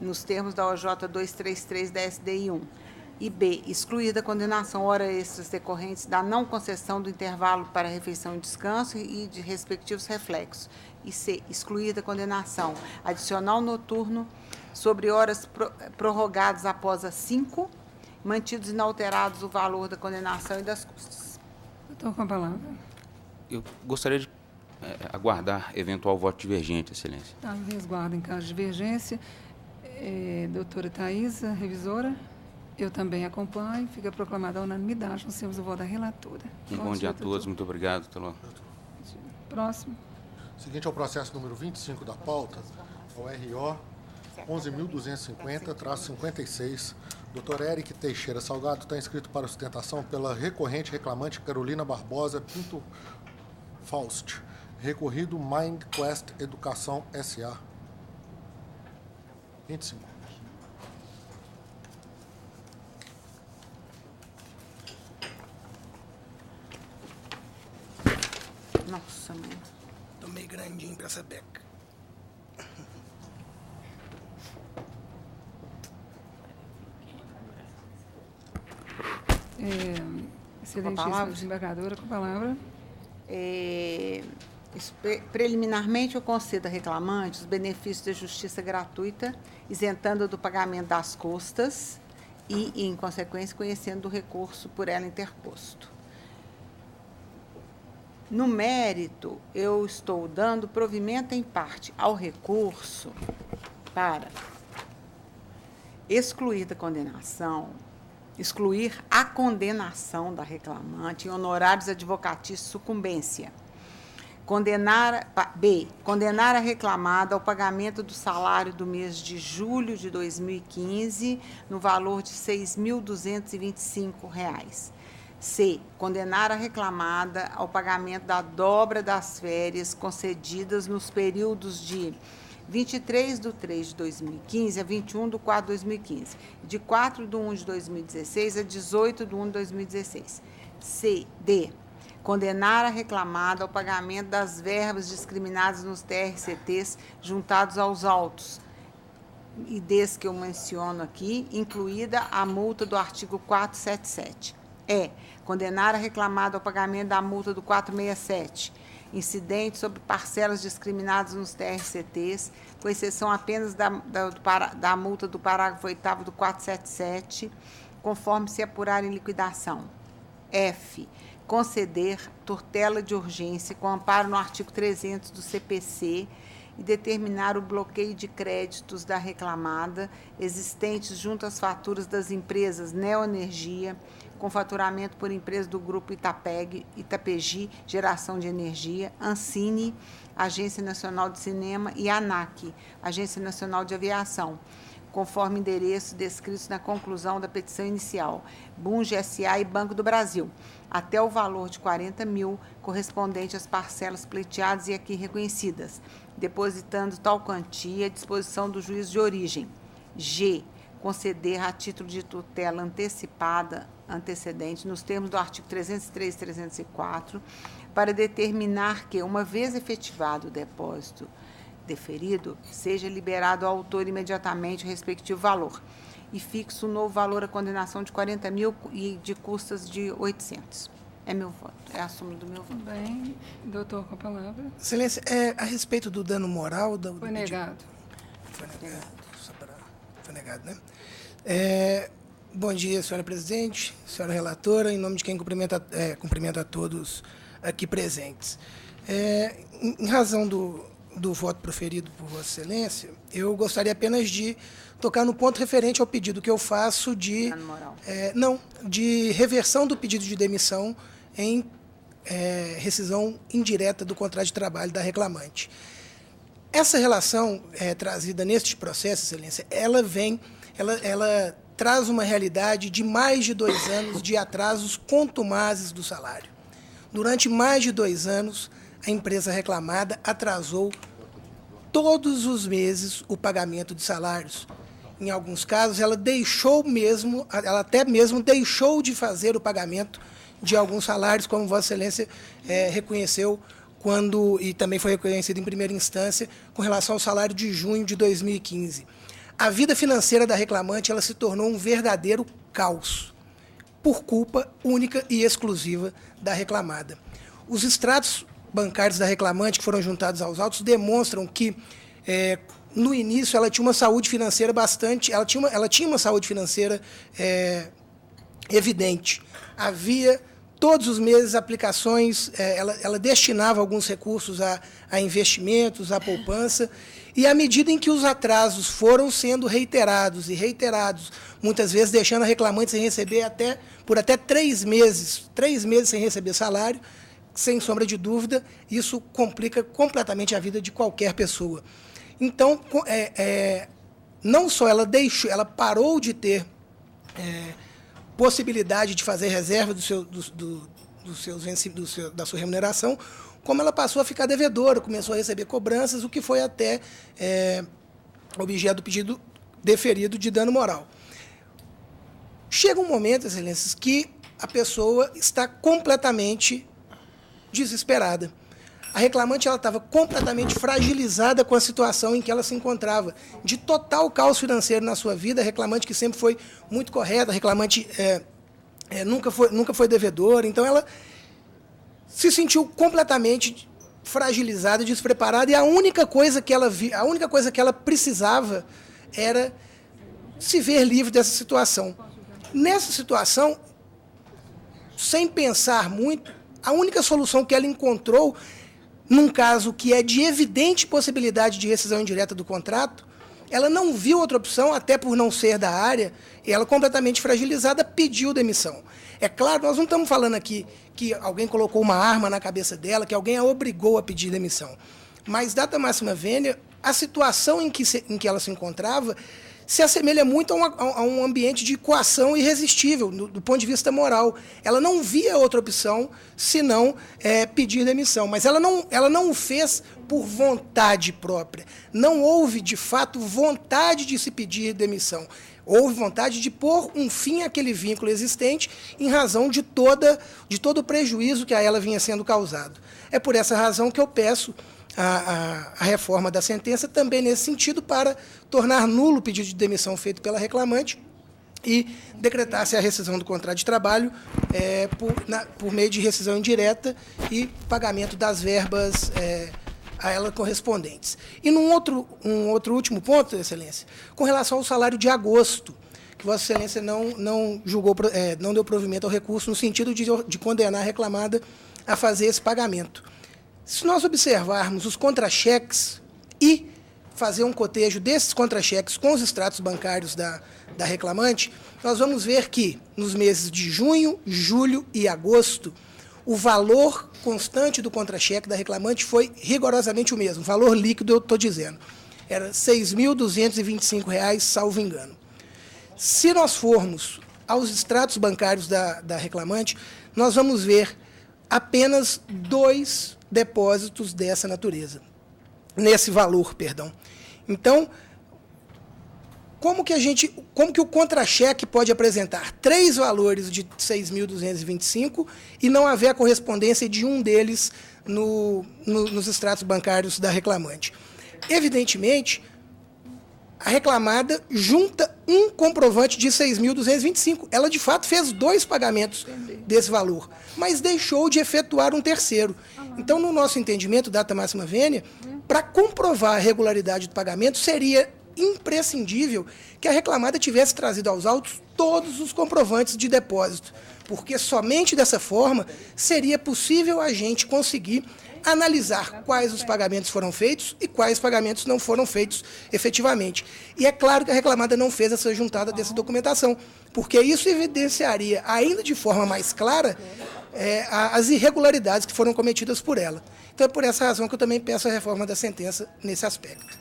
nos termos da OJ 233 da SDI 1. E B, excluir da condenação horas extras decorrentes da não concessão do intervalo para refeição e descanso e de respectivos reflexos. E C, excluir da condenação adicional noturno sobre horas prorrogadas após as 5, mantidos inalterados o valor da condenação e das custas. Doutor, com a palavra. Eu gostaria de aguardar eventual voto divergente, Excelência. Tá, resguardo em caso de divergência. Doutora Thaisa, revisora. Eu também acompanho. Fica proclamada a unanimidade. Nós temos o voto da relatora. Bom dia a todos. Muito obrigado. Próximo. Seguinte é o processo número 25 da pauta, o RO 11.250-56. Dr. Eric Teixeira Salgado está inscrito para sustentação pela recorrente reclamante Carolina Barbosa Pinto Faust. Recorrido MindQuest Educação S.A. 25. Nossa, mãe. Tomei grandinho pra essa beca. Excelentíssima desembargadora, com a palavra. Preliminarmente, eu concedo a reclamante os benefícios da justiça gratuita, isentando do pagamento das custas e, em consequência, conhecendo do recurso por ela interposto. No mérito, eu estou dando provimento em parte ao recurso para excluir a condenação da reclamante em honorários advocatícios sucumbência. Condenar a reclamada ao pagamento do salário do mês de julho de 2015 no valor de R$ 6.225. C. Condenar a reclamada ao pagamento da dobra das férias concedidas nos períodos de 23/3/2015 a 21/4/2015, de 4/1/2016 a 18/1/2016. C. D. Condenar a reclamada ao pagamento das verbas discriminadas nos TRCTs juntados aos autos, e desde que eu menciono aqui, incluída a multa do artigo 477. E. Condenar a reclamada ao pagamento da multa do 467, incidente sobre parcelas discriminadas nos TRCTs, com exceção apenas da multa do parágrafo 8º do 477, conforme se apurar em liquidação. F. Conceder tutela de urgência com amparo no artigo 300 do CPC e determinar o bloqueio de créditos da reclamada existentes junto às faturas das empresas Neoenergia, com faturamento por empresa do Grupo Itapegi Geração de Energia, Ancine, Agência Nacional de Cinema, e ANAC, Agência Nacional de Aviação, conforme endereço descritos na conclusão da petição inicial, Bunge S.A. e Banco do Brasil, até o valor de 40 mil, correspondente às parcelas pleiteadas e aqui reconhecidas, depositando tal quantia à disposição do juiz de origem. G. Conceder a título de tutela antecedente, nos termos do artigo 303 e 304, para determinar que, uma vez efetivado o depósito deferido, seja liberado ao autor imediatamente o respectivo valor, e fixo o novo valor à condenação de 40 mil e de custas de 800. É meu voto, é a súmula do meu voto. Bem, doutor, com a palavra. Excelência, a respeito do dano moral... Foi negado. Foi negado, foi negado, né? Bom dia, senhora presidente, senhora relatora, em nome de quem cumprimento a todos aqui presentes. Em razão do voto proferido por Vossa Excelência, eu gostaria apenas de tocar no ponto referente ao pedido que eu faço de reversão do pedido de demissão em rescisão indireta do contrato de trabalho da reclamante. Essa relação trazida neste processo, Excelência, ela traz uma realidade de mais de 2 anos de atrasos contumazes do salário. Durante mais de 2 anos, a empresa reclamada atrasou todos os meses o pagamento de salários. Em alguns casos, ela até mesmo deixou de fazer o pagamento de alguns salários, como Vossa Excelência reconheceu e também foi reconhecido em primeira instância com relação ao salário de junho de 2015. A vida financeira da reclamante ela se tornou um verdadeiro caos, por culpa única e exclusiva da reclamada. Os extratos bancários da reclamante, que foram juntados aos autos, demonstram que, no início, ela tinha uma saúde financeira ela tinha uma saúde financeira evidente. Havia, todos os meses, aplicações, ela destinava alguns recursos a investimentos, a poupança, e à medida em que os atrasos foram sendo reiterados, muitas vezes deixando a reclamante sem receber por até 3 meses sem receber salário, sem sombra de dúvida, isso complica completamente a vida de qualquer pessoa. Então, não só ela parou de ter possibilidade de fazer reserva da sua remuneração, como ela passou a ficar devedora, começou a receber cobranças, o que foi até objeto do pedido deferido de dano moral. Chega um momento, Excelências, que a pessoa está completamente desesperada. A reclamante estava completamente fragilizada com a situação em que ela se encontrava, de total caos financeiro na sua vida. A reclamante que sempre foi muito correta, a reclamante nunca foi devedora, então ela se sentiu completamente fragilizada, despreparada, e a única coisa que ela precisava era se ver livre dessa situação. Nessa situação, sem pensar muito, a única solução que ela encontrou, num caso que é de evidente possibilidade de rescisão indireta do contrato, ela não viu outra opção, até por não ser da área, e ela, completamente fragilizada, pediu demissão. É claro, nós não estamos falando aqui que alguém colocou uma arma na cabeça dela, que alguém a obrigou a pedir demissão. Mas, data máxima vênia, a situação em que ela se encontrava se assemelha muito a um ambiente de coação irresistível, do ponto de vista moral. Ela não via outra opção senão pedir demissão, mas ela não o fez por vontade própria. Não houve, de fato, vontade de se pedir demissão. Houve vontade de pôr um fim àquele vínculo existente em razão de todo o prejuízo que a ela vinha sendo causado. É por essa razão que eu peço a reforma da sentença também nesse sentido, para tornar nulo o pedido de demissão feito pela reclamante e decretar-se a rescisão do contrato de trabalho por meio de rescisão indireta e pagamento das verbas a ela correspondentes. E um outro último ponto, Excelência, com relação ao salário de agosto, que Vossa Excelência não julgou, não deu provimento ao recurso no sentido de condenar a reclamada a fazer esse pagamento. Se nós observarmos os contra-cheques e fazer um cotejo desses contra-cheques com os extratos bancários da reclamante, nós vamos ver que, nos meses de junho, julho e agosto, o valor constante do contra-cheque da reclamante foi rigorosamente o mesmo. O valor líquido, eu estou dizendo, era R$ 6.225, salvo engano. Se nós formos aos extratos bancários da reclamante, nós vamos ver apenas 2 depósitos dessa natureza, nesse valor, perdão. Então, como que o contra-cheque pode apresentar 3 valores de 6.225 e não haver a correspondência de um deles nos extratos bancários da reclamante? Evidentemente, a reclamada junta um comprovante de 6.225. Ela, de fato, fez 2 pagamentos desse valor, mas deixou de efetuar um terceiro. Então, no nosso entendimento, data máxima vênia, para comprovar a regularidade do pagamento, seria imprescindível que a reclamada tivesse trazido aos autos todos os comprovantes de depósito, porque somente dessa forma seria possível a gente conseguir analisar quais os pagamentos foram feitos e quais pagamentos não foram feitos efetivamente. E é claro que a reclamada não fez essa juntada dessa documentação, porque isso evidenciaria, ainda de forma mais clara, as irregularidades que foram cometidas por ela. Então é por essa razão que eu também peço a reforma da sentença nesse aspecto.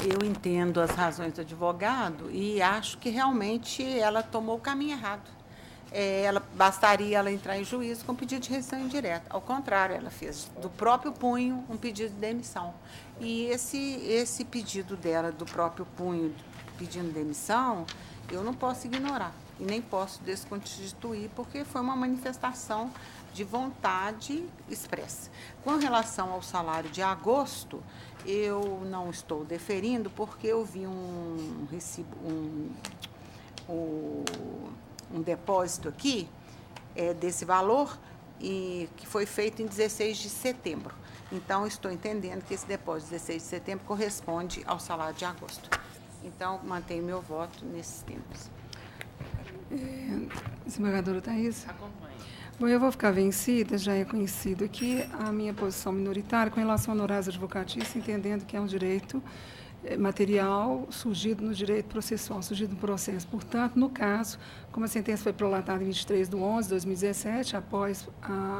Eu entendo as razões do advogado e acho que realmente ela tomou o caminho errado. Bastaria ela entrar em juízo com pedido de rescisão indireta. Ao contrário, ela fez do próprio punho um pedido de demissão. E esse pedido dela do próprio punho pedindo demissão, eu não posso ignorar e nem posso desconstituir, porque foi uma manifestação de vontade expressa. Com relação ao salário de agosto, eu não estou deferindo, porque eu vi um recibo, um depósito aqui desse valor, e que foi feito em 16 de setembro. Então, estou entendendo que esse depósito de 16 de setembro corresponde ao salário de agosto. Então, mantenho meu voto nesses termos. Desembargadora Thaís. Bom, eu vou ficar vencida, já é conhecido aqui a minha posição minoritária com relação a honorários advocatícios, entendendo que é um direito material surgido no direito processual, surgido no processo. Portanto, no caso, como a sentença foi prolatada em 23/11/2017, após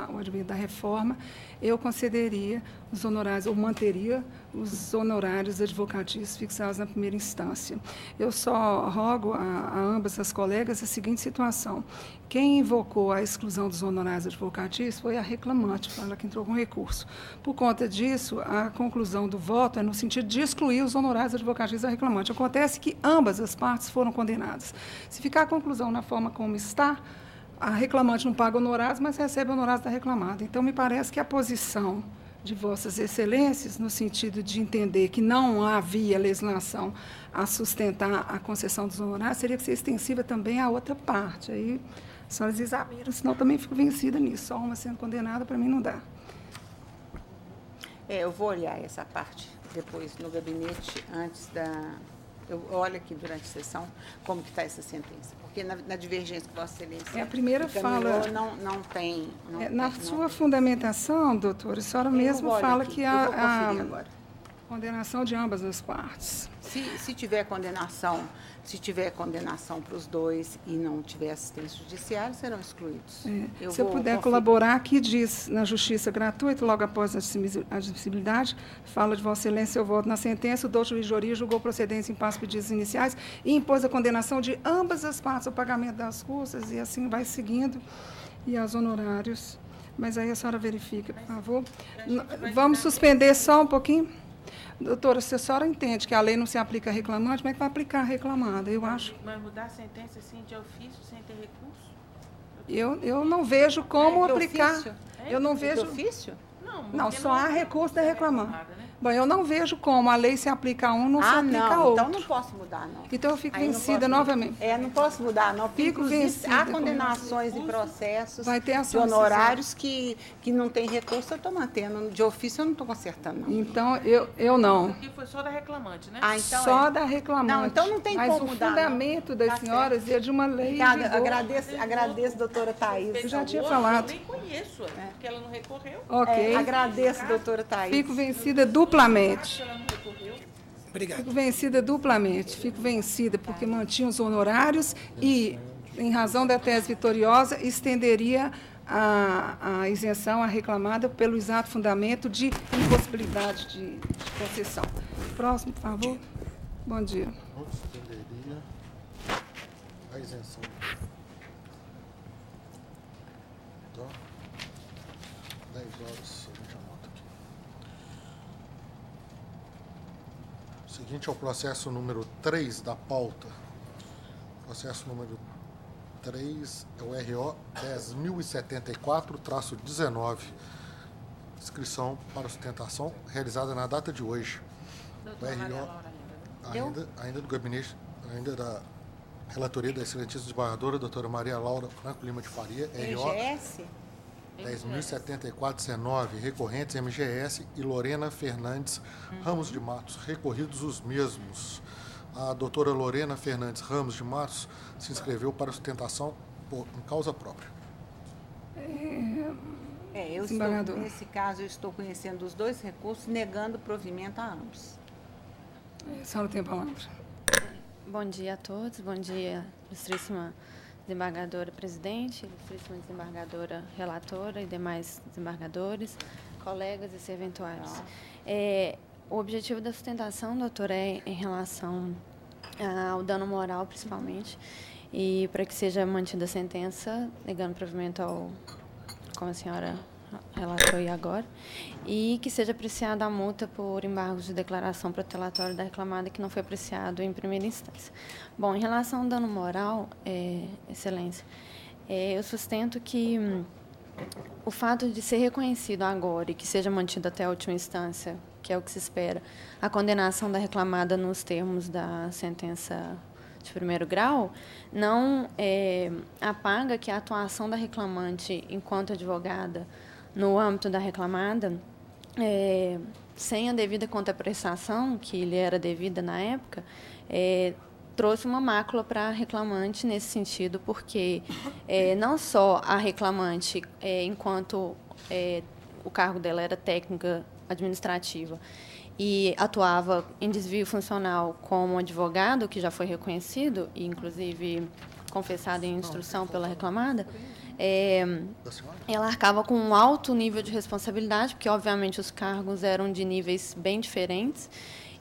o advento da reforma, eu concederia os honorários, ou manteria os honorários advocatícios fixados na primeira instância. Eu só rogo a ambas as colegas a seguinte situação: quem invocou a exclusão dos honorários advocatícios foi a reclamante, foi ela que entrou com recurso. Por conta disso, a conclusão do voto é no sentido de excluir os honorários advocatícios da reclamante. Acontece que ambas as partes foram condenadas. Se ficar a conclusão na forma como está, a reclamante não paga honorários, mas recebe honorários da reclamada. Então, me parece que a posição de Vossas Excelências, no sentido de entender que não havia legislação a sustentar a concessão dos honorários, seria que ser extensiva também à outra parte. Aí, a senhora examina, senão eu também fico vencida nisso. Só uma sendo condenada, para mim, não dá. Eu vou olhar essa parte depois no gabinete, antes da... Eu olho aqui durante a sessão como que está essa sentença, porque na divergência que Vossa Excelência... A primeira fala... Não tem... Na sua fundamentação, doutora, a senhora mesmo fala que eu vou conferir agora. Condenação de ambas as partes. Se tiver condenação para os dois e não tiver assistência judiciária, serão excluídos. Se eu puder colaborar, aqui diz na justiça gratuita, logo após a admissibilidade, fala de Vossa Excelência, eu voto na sentença, o doutor juiz Jori julgou procedência em paz pedidos iniciais e impôs a condenação de ambas as partes ao pagamento das custas, e assim vai seguindo, e aos honorários. Mas aí a senhora verifica, por favor. Vamos suspender só um pouquinho? Doutora, se a senhora entende que a lei não se aplica a reclamante, como é que vai aplicar a reclamada? Eu acho. Mas mudar a sentença assim de ofício, sem ter recurso? Eu não vejo como aplicar. Ofício? Eu não vejo. De ofício? Não, só há recurso da reclamante. Bom, eu não vejo como a lei se aplica a um, não se aplica a outro. Então não posso mudar, não. Então eu fico vencida novamente. Não posso mudar, não. Fico vencida. Há condenações e processos de honorários que não tem recurso, eu estou mantendo. De ofício eu não estou consertando, não. Então eu não. Aqui foi só da reclamante, né? Então só da reclamante. Não, então não tem como mudar. Mas o fundamento das senhoras é de uma lei. Agradeço, doutora Thaís. Eu já tinha falado. Eu nem conheço, porque ela não recorreu. Ok. Agradeço, doutora Thaís. Fico vencida duplamente. Obrigado. Fico vencida duplamente. Fico vencida porque mantinha os honorários e, em razão da tese vitoriosa, estenderia a isenção, a reclamada, pelo exato fundamento de impossibilidade de concessão. Próximo, por favor. Bom dia. Não estenderia a isenção. Então, 10 horas, a gente anota aqui. O seguinte é o processo número 3 da pauta. Processo número 3 é o RO 10.074-19. Inscrição para sustentação realizada na data de hoje. O RO ainda do gabinete, ainda da relatoria da excelentíssima desembargadora, doutora Maria Laura Franco Lima de Faria, RO 10.074-19, recorrentes MGS e Lorena Fernandes Ramos de Matos, recorridos os mesmos. A doutora Lorena Fernandes Ramos de Matos se inscreveu para sustentação em causa própria. Nesse caso, eu estou conhecendo os dois recursos, negando provimento a ambos. A senhora tem a palavra. Bom dia a todos, bom dia, ilustríssima desembargadora presidente, ilustríssima desembargadora relatora e demais desembargadores, colegas e serventuários. O objetivo da sustentação, doutora, é em relação ao dano moral, principalmente, e para que seja mantida a sentença, negando provimento ao, como a senhora relatou aí agora, e que seja apreciada a multa por embargos de declaração protelatória da reclamada que não foi apreciado em primeira instância. Bom, em relação ao dano moral, Excelência, eu sustento que o fato de ser reconhecido agora e que seja mantido até a última instância, que é o que se espera, a condenação da reclamada nos termos da sentença de primeiro grau, não apaga que a atuação da reclamante enquanto advogada no âmbito da reclamada, sem a devida contraprestação, que lhe era devida na época, trouxe uma mácula para a reclamante nesse sentido, porque não só a reclamante, enquanto o cargo dela era técnica administrativa, e atuava em desvio funcional como advogado, que já foi reconhecido, e inclusive confessado em instrução pela reclamada, ela arcava com um alto nível de responsabilidade, porque, obviamente, os cargos eram de níveis bem diferentes,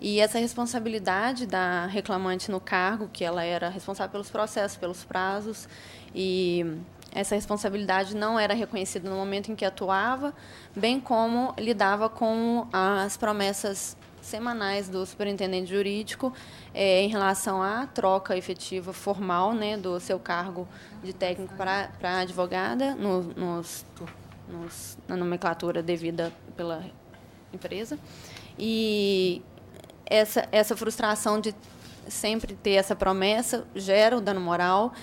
e essa responsabilidade da reclamante no cargo, que ela era responsável pelos processos, pelos prazos, e essa responsabilidade não era reconhecida no momento em que atuava, bem como lidava com as promessas semanais do superintendente jurídico em relação à troca efetiva formal, né, do seu cargo de técnico para advogada na nomenclatura devida pela empresa. E essa frustração de sempre ter essa promessa gera o dano moral,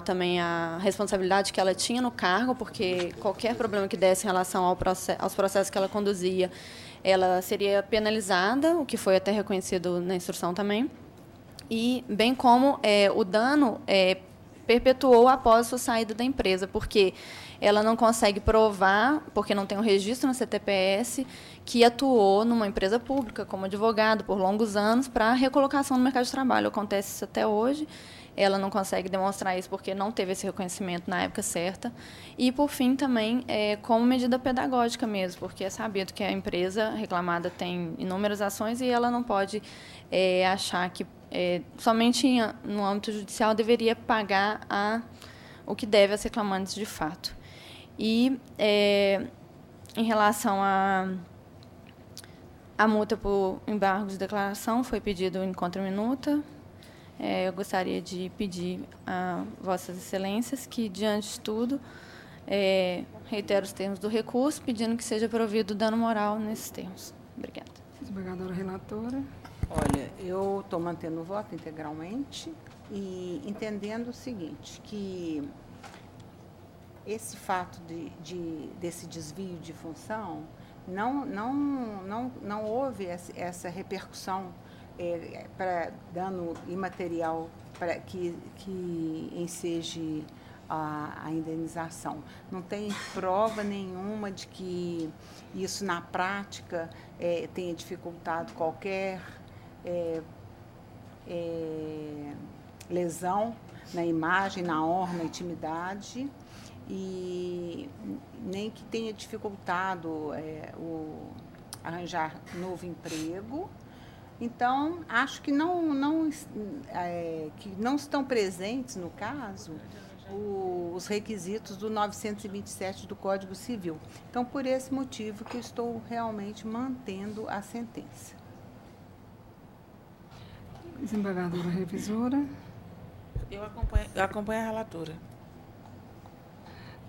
também a responsabilidade que ela tinha no cargo, porque qualquer problema que desse em relação aos processos que ela conduzia, ela seria penalizada, o que foi até reconhecido na instrução também, e bem como o dano perpetuou após sua saída da empresa, porque ela não consegue provar, porque não tem um registro na CTPS, que atuou numa empresa pública como advogado por longos anos para recolocação no mercado de trabalho. Acontece isso até hoje. Ela não consegue demonstrar isso porque não teve esse reconhecimento na época certa. E, por fim, também como medida pedagógica mesmo, porque é sabido que a empresa reclamada tem inúmeras ações e ela não pode achar que somente no âmbito judicial deveria pagar o que deve às reclamantes de fato. E, em relação à multa por embargo de declaração, foi pedido em contra-minuta. Eu gostaria de pedir a Vossas Excelências que, diante de tudo, reitero os termos do recurso, pedindo que seja provido dano moral nesses termos. Obrigada. Desembargadora relatora. Olha, eu estou mantendo o voto integralmente e entendendo o seguinte, que esse fato desse desvio de função, não houve essa repercussão para dano imaterial para que enseje a indenização. Não tem prova nenhuma de que isso, na prática, tenha dificultado qualquer lesão na imagem, na honra, na intimidade, e nem que tenha dificultado arranjar novo emprego. Então, acho que não estão presentes, no caso, os requisitos do 927 do Código Civil. Então, por esse motivo que eu estou realmente mantendo a sentença. Desembargadora revisora. Eu acompanho a relatora.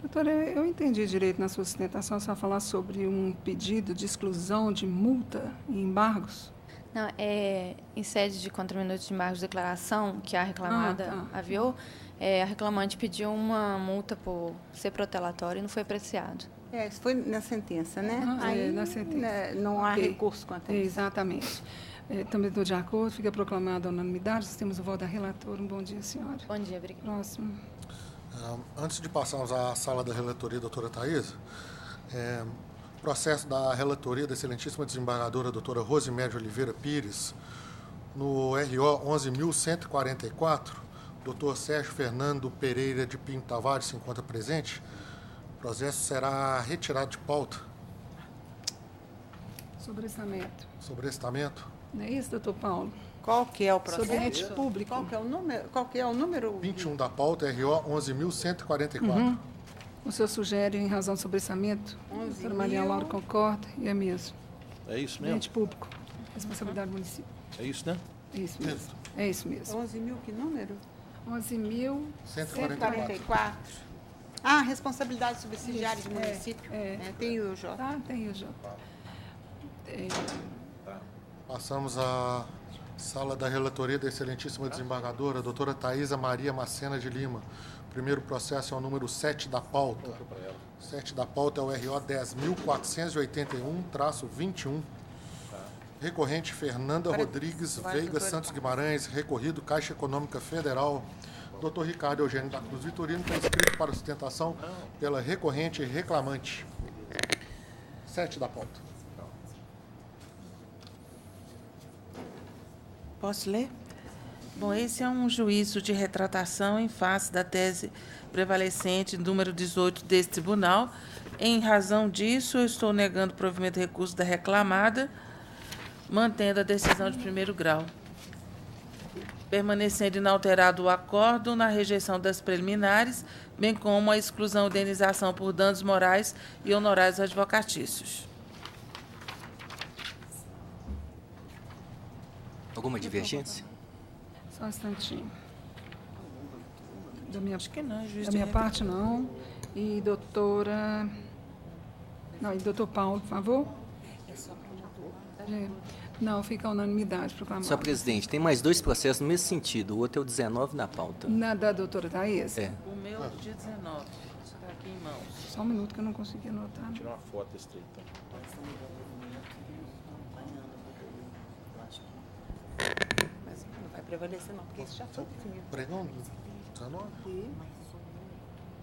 Doutora, eu entendi direito na sua sustentação, você vai falar sobre um pedido de exclusão de multa e embargos? Não, em sede de contra-minuto de embargos de declaração que a reclamada aviou, a reclamante pediu uma multa por ser protelatório e não foi apreciado. Isso foi na sentença, né? Aí, na sentença. Não há recurso quanto a isso. Exatamente. Também estou de acordo, fica proclamada a unanimidade. Nós temos o voto da relatora. Um bom dia, senhora. Bom dia, obrigada. Próximo. Antes de passarmos à sala da relatoria, doutora Thaisa, processo da relatoria da excelentíssima desembargadora doutora Rosimédia Oliveira Pires, no RO 11.144, doutor Sérgio Fernando Pereira de Pinto Tavares se encontra presente. O processo será retirado de pauta. Sobrestamento. Sobrestamento. Não é isso, doutor Paulo? Qual que é o processo? Sobre ente público. Qual que é o número? 21 da pauta, RO 11.144. O senhor sugere em razão do sobrestamento? A doutora Maria Laura concorda e é mesmo. É isso mesmo? Ente público. Responsabilidade do município. É isso, né? É isso mesmo. É isso mesmo. 11.000, que número? 11.144. Responsabilidade subsidiária do município. Tem o J. Tem o J. Passamos à sala da relatoria da excelentíssima desembargadora, doutora Thaisa Maria Macena de Lima. O primeiro processo é o número 7 da pauta. 7 da pauta é o RO 10.481-21. Recorrente Fernanda Rodrigues Veiga Santos Guimarães, recorrido Caixa Econômica Federal. Doutor Ricardo Eugênio da Cruz Vitorino está inscrito para sustentação pela recorrente e reclamante. 7 da pauta. Posso ler? Bom, esse é um juízo de retratação em face da tese prevalecente número 18 desse tribunal. Em razão disso, eu estou negando o provimento de recurso da reclamada, mantendo a decisão de primeiro grau, permanecendo inalterado o acórdão na rejeição das preliminares, bem como a exclusão de indenização por danos morais e honorários advocatícios. Alguma divergência? Só um instantinho. Acho que não, juiz. Da minha parte, não. E doutora... Não, e doutor Paulo, por favor. Não, fica a unanimidade proclamada. Senhor presidente, tem mais 2 processos no mesmo sentido. O outro é o 19 na pauta. Na da doutora Thaisa? O meu é do dia 19. Está aqui em mãos. Só um minuto que eu não consegui anotar. Vou tirar uma foto desse trem, então. Mas não vai prevalecer, não, porque isso já foi definido. Pregão? 19.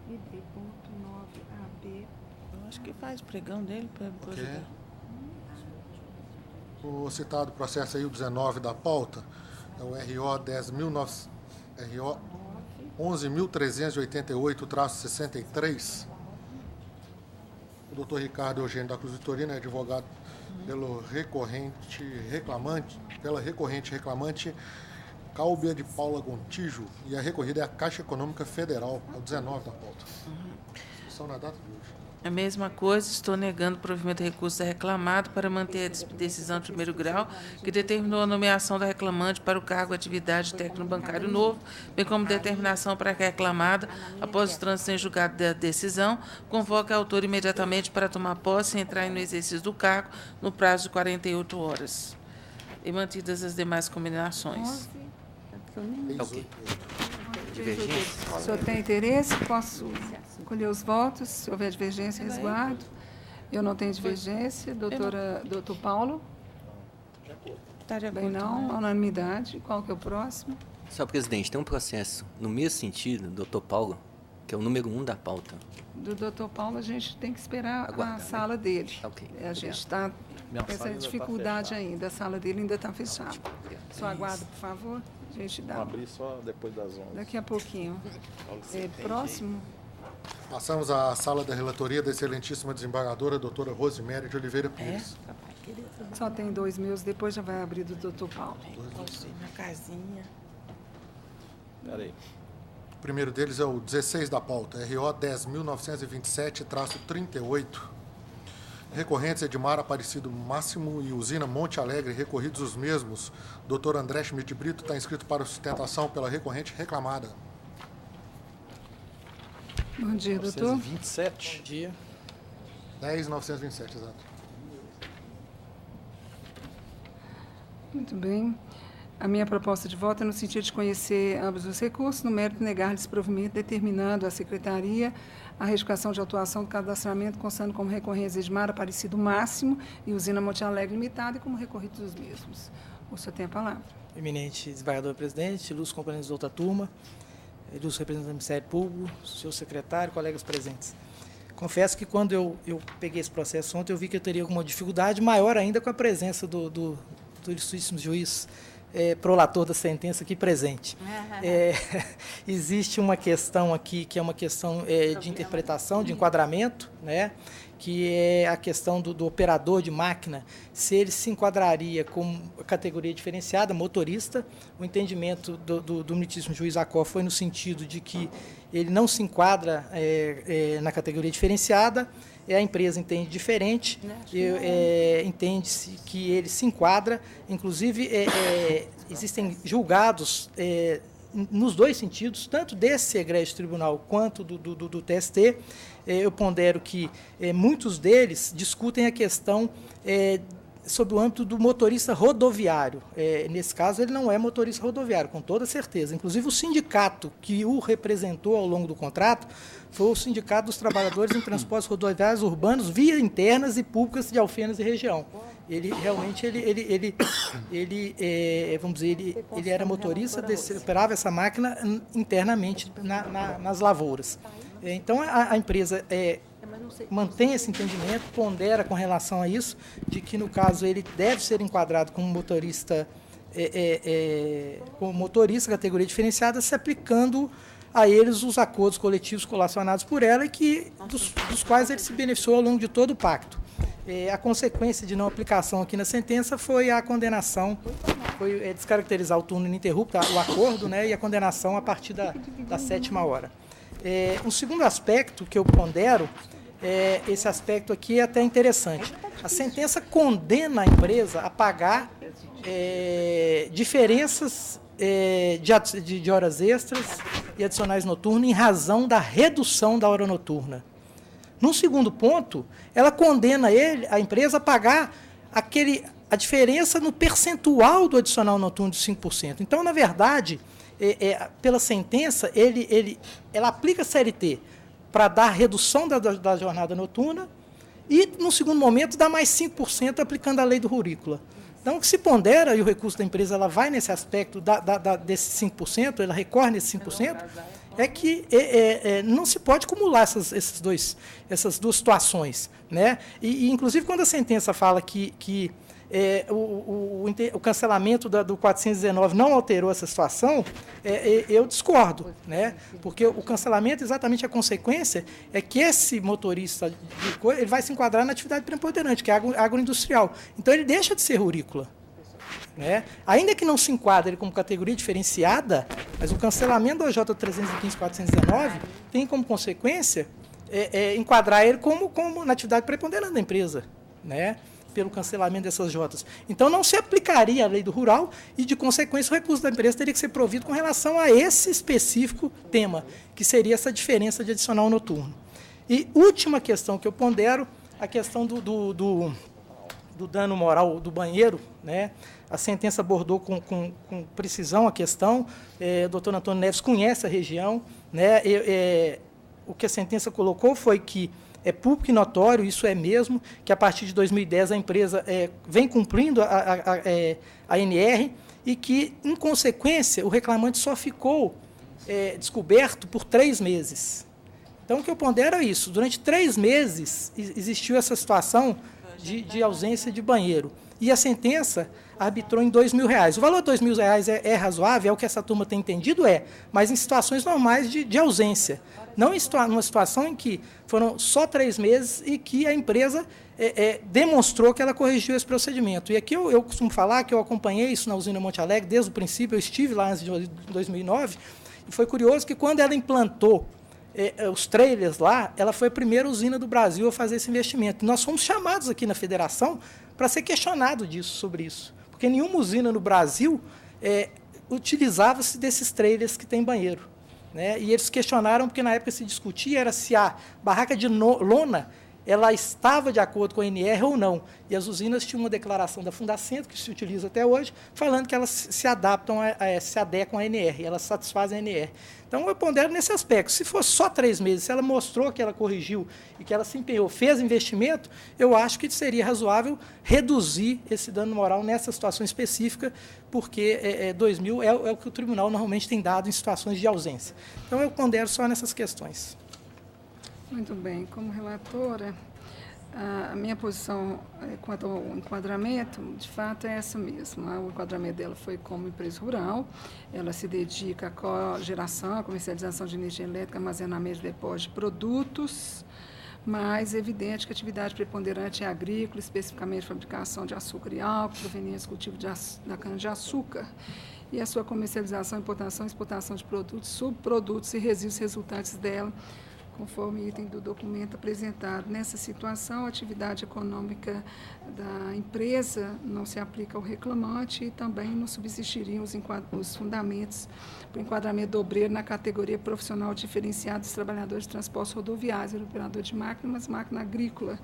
E D.9AB. Eu acho que faz o pregão dele para Ok. O citado processo aí, o 19 da pauta, é o RO 11.388-63. O doutor Ricardo Eugênio da Cruz Vitorino é advogado pela recorrente reclamante Cálbia de Paula Gontijo, e a recorrida é a Caixa Econômica Federal, é o 19 da pauta. São na data de hoje. A mesma coisa, estou negando o provimento de recurso da reclamada para manter a decisão de primeiro grau, que determinou a nomeação da reclamante para o cargo de atividade técnico bancário novo, bem como determinação para que a reclamada, após o trânsito em julgado da decisão, convoque a autor imediatamente para tomar posse e entrar no exercício do cargo no prazo de 48 horas. E mantidas as demais combinações. Ok. O senhor tem interesse? Posso colher os votos? Se houver divergência, resguardo. Eu não tenho divergência. Doutor Paulo? Bem, não. Unanimidade. Qual que é o próximo? Senhor presidente, tem um processo no mesmo sentido, doutor Paulo, que é o número 1 da pauta. Do doutor Paulo, a gente tem que esperar Aguardar, a sala dele. Ok. A gente está com essa dificuldade ainda. A sala dele ainda está fechada. Só aguarda, por favor. A gente dá. Vamos abrir só depois das 11. Daqui a pouquinho. Próximo. Passamos à sala da relatoria da excelentíssima desembargadora, doutora Rosiméria de Oliveira Pires. Só tem 2 meus, depois já vai abrir do doutor Paulo. Na casinha. Peraí. O primeiro deles é o 16 da pauta, RO 10.927-38. Recorrentes Edmar Aparecido Máximo e Usina Monte Alegre, recorridos os mesmos. Dr. André Schmidt Brito está inscrito para sustentação pela recorrente reclamada. Bom dia, doutor. 927. Bom dia. 10.927, exato. Muito bem. A minha proposta de voto é no sentido de conhecer ambos os recursos, no mérito negar-lhes provimento, determinando à Secretaria a retificação de autuação do cadastramento, constando como recorrência Edmar Aparecido Máximo e Usina Monte Alegre Limitada e como recorridos os mesmos. O senhor tem a palavra. Eminente desembargador-presidente, ilustres companheiros da outra turma, ilustres representantes do Ministério Público, senhor secretário, colegas presentes. Confesso que quando eu peguei esse processo ontem, eu vi que eu teria alguma dificuldade maior ainda com a presença do ilustríssimo juiz prolator da sentença aqui presente. Existe uma questão aqui que é uma questão de interpretação, de enquadramento, né, que é a questão do operador de máquina, se ele se enquadraria como categoria diferenciada, motorista. O entendimento do ministro juiz Acó foi no sentido de que ele não se enquadra na categoria diferenciada, a empresa entende diferente, entende-se que ele se enquadra, inclusive existem julgados nos dois sentidos, tanto desse egrégio tribunal quanto do TST. Eu pondero que muitos deles discutem a questão sobre o âmbito do motorista rodoviário. Nesse caso, ele não é motorista rodoviário, com toda certeza. Inclusive, o sindicato que o representou ao longo do contrato foi o Sindicato dos Trabalhadores em Transportes Rodoviários Urbanos, via internas e públicas de Alfenas e região. Ele realmente, vamos dizer, ele era motorista, operava essa máquina internamente nas lavouras. Então, a empresa mantém esse entendimento, pondera com relação a isso, de que, no caso, ele deve ser enquadrado como motorista, categoria diferenciada, se aplicando a eles os acordos coletivos colacionados por ela, e dos quais ele se beneficiou ao longo de todo o pacto. A consequência de não aplicação aqui na sentença foi a condenação, foi descaracterizar o turno ininterrupto, o acordo, né, e a condenação a partir da 7ª hora. Um segundo aspecto que eu pondero, esse aspecto aqui é até interessante. A sentença condena a empresa a pagar diferenças de horas extras e adicionais noturnas em razão da redução da hora noturna. Num segundo ponto, ela condena a empresa a pagar a diferença no percentual do adicional noturno de 5%. Então, na verdade, pela sentença, ela aplica a CLT para dar redução da jornada noturna e, no segundo momento, dá mais 5% aplicando a lei do rurícola. Então, o que se pondera, e o recurso da empresa ela vai nesse aspecto desse 5%, ela recorre nesse 5%, é que não se pode acumular essas duas situações. Né? E, inclusive, quando a sentença fala que o cancelamento do 419 não alterou essa situação, eu discordo, né? Porque o cancelamento, exatamente a consequência, é que esse motorista ele vai se enquadrar na atividade preponderante, que é agroindustrial. Então, ele deixa de ser rurícola. Né? Ainda que não se enquadre ele como categoria diferenciada, mas o cancelamento do OJ 315.419 tem como consequência enquadrar ele como na atividade preponderante da empresa, né? Pelo cancelamento dessas jotas. Então, não se aplicaria a lei do rural e, de consequência, o recurso da empresa teria que ser provido com relação a esse específico tema, que seria essa diferença de adicional noturno. E última questão que eu pondero, a questão do dano moral do banheiro, né? A sentença abordou com precisão a questão, o doutor Antônio Neves conhece a região, né? O que a sentença colocou foi que é público e notório, isso é mesmo, que a partir de 2010 a empresa vem cumprindo a NR e que, em consequência, o reclamante só ficou descoberto por 3 meses. Então, o que eu pondero é isso. Durante 3 meses existiu essa situação de ausência de banheiro. E a sentença arbitrou em R$2.000. O valor de R$2.000 é razoável, é o que essa turma tem entendido, mas em situações normais de ausência. Não numa situação em que foram só 3 meses e que a empresa demonstrou que ela corrigiu esse procedimento. E aqui eu costumo falar que eu acompanhei isso na usina Monte Alegre desde o princípio, eu estive lá antes de 2009, e foi curioso que quando ela implantou os trailers lá, ela foi a primeira usina do Brasil a fazer esse investimento. Nós fomos chamados aqui na federação para ser questionado sobre isso, porque nenhuma usina no Brasil utilizava-se desses trailers que tem banheiro. Né? E eles questionaram, porque na época se discutia era se a barraca de lona ela estava de acordo com a NR ou não. E as usinas tinham uma declaração da Fundacentro, que se utiliza até hoje, falando que elas se adequam à NR, elas satisfazem a NR. Então, eu pondero nesse aspecto. Se fosse só 3 meses, se ela mostrou que ela corrigiu e que ela se empenhou, fez investimento, eu acho que seria razoável reduzir esse dano moral nessa situação específica, porque 2.000 é o que o tribunal normalmente tem dado em situações de ausência. Então, eu pondero só nessas questões. Muito bem. Como relatora, a minha posição quanto ao enquadramento, de fato, é essa mesma. O enquadramento dela foi como empresa rural. Ela se dedica à geração, à comercialização de energia elétrica, armazenamento e depósito de produtos, mas é evidente que a atividade preponderante é agrícola, especificamente fabricação de açúcar e álcool, provenientes do cultivo da cana-de-açúcar, e a sua comercialização, importação e exportação de produtos, subprodutos e resíduos resultantes dela, conforme item do documento apresentado. Nessa situação, a atividade econômica da empresa não se aplica ao reclamante e também não subsistiriam os fundamentos para o enquadramento do obreiro na categoria profissional diferenciada dos trabalhadores de transportes rodoviários, operador de máquina, mas máquina agrícola.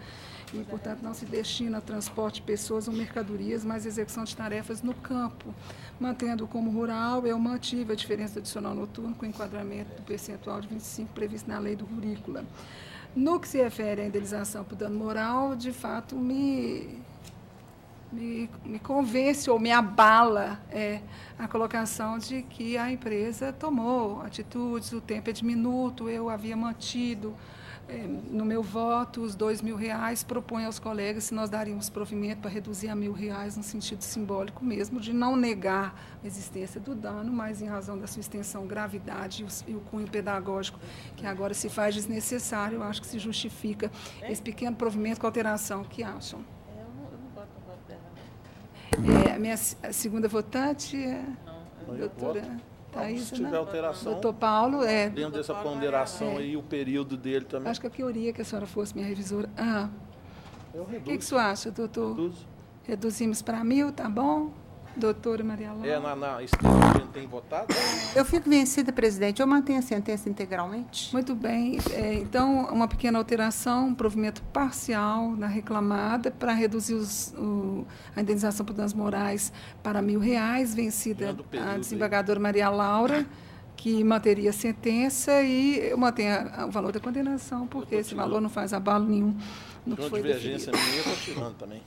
E, portanto, não se destina a transporte de pessoas ou mercadorias, mas execução de tarefas no campo. Mantendo como rural, eu mantive a diferença adicional noturno com enquadramento do percentual de 25 previsto na lei do rurícola. No que se refere à indenização por dano moral, de fato, me convence ou me abala a colocação de que a empresa tomou atitudes, o tempo é diminuto, eu havia mantido no meu voto os R$2.000, proponho aos colegas se nós daríamos provimento para reduzir a R$1.000 no sentido simbólico mesmo, de não negar a existência do dano, mas em razão da sua extensão, gravidade e o cunho pedagógico que agora se faz desnecessário, eu acho que se justifica esse pequeno provimento com alteração. O que acham? A minha segunda votante é a doutora Thaisa, se tiver alteração, doutor Paulo. Dentro dessa ponderação aí, o período dele também. Acho que eu queria que a senhora fosse minha revisora. O que o senhor acha, doutor? Reduzo. Reduzimos para 1.000, tá bom? Doutora Maria Laura. Na esquerda a gente tem votado? Eu fico vencida, presidente. Eu mantenho a sentença integralmente. Muito bem. Então, uma pequena alteração, um provimento parcial na reclamada para reduzir a indenização por danos morais para R$1.000, vencida a desembargadora Maria Laura, que manteria a sentença, e eu mantenho o valor da condenação, porque esse valor não faz abalo nenhum no que foi definido. Divergência minha, eu estou tirando também.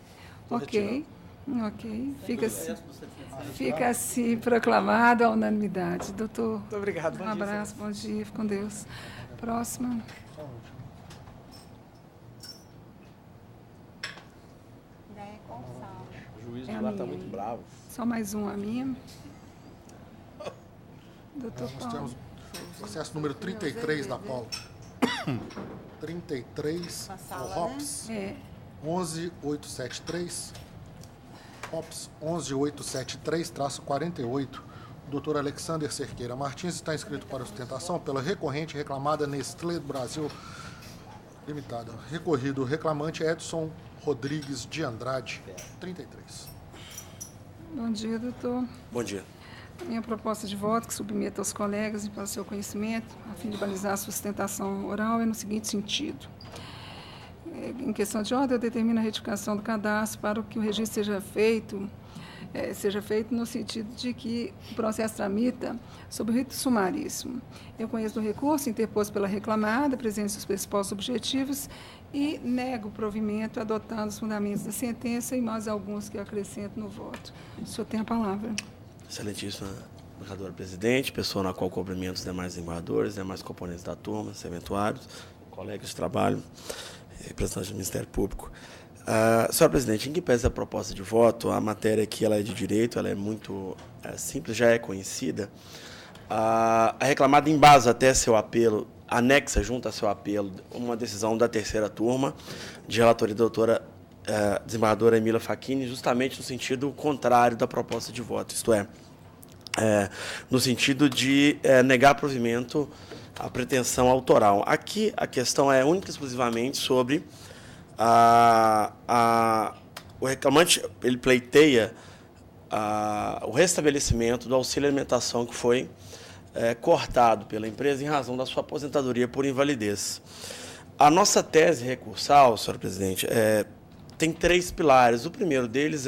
Ok. Ok. Fica assim proclamado a unanimidade. Doutor, muito obrigado. Um abraço, bom dia, fique com Deus. Próxima. O juiz de lá está muito bravo. Só mais um a minha. Doutor Nós Paulo. temos o processo número 33 da pauta. 33, o ROPS 11873. ROPS 11873-48. O doutor Alexander Cerqueira Martins está inscrito para sustentação pela recorrente reclamada Nestlé Brasil Limitada. Recorrido reclamante Edson Rodrigues de Andrade, 33. Bom dia, doutor. Bom dia. Minha proposta de voto, que submeto aos colegas e para o seu conhecimento, a fim de balizar a sustentação oral, é no seguinte sentido. Em questão de ordem, eu determino a retificação do cadastro para que o registro seja feito no sentido de que o processo tramita sob o rito sumaríssimo. Eu conheço o recurso interposto pela reclamada, apresento os pressupostos objetivos e nego o provimento adotando os fundamentos da sentença e mais alguns que eu acrescento no voto. O senhor tem a palavra. Excelentíssima embargadora presidente, pessoa na qual cumprimento os demais embargadores, demais componentes da turma, serventuários, colegas de trabalho, representantes do Ministério Público. Senhora presidente, em que pese a proposta de voto, a matéria aqui ela é de direito, ela é muito simples, já é conhecida. A reclamada embasa até seu apelo, anexa junto a seu apelo uma decisão da terceira turma, de relatoria da doutora desembargadora Emília Facchini, justamente no sentido contrário da proposta de voto, isto é, no sentido de negar provimento à pretensão autoral. Aqui a questão é única e exclusivamente sobre o reclamante, ele pleiteia o restabelecimento do auxílio alimentação que foi cortado pela empresa em razão da sua aposentadoria por invalidez. A nossa tese recursal, senhora presidente, tem 3 pilares. O primeiro deles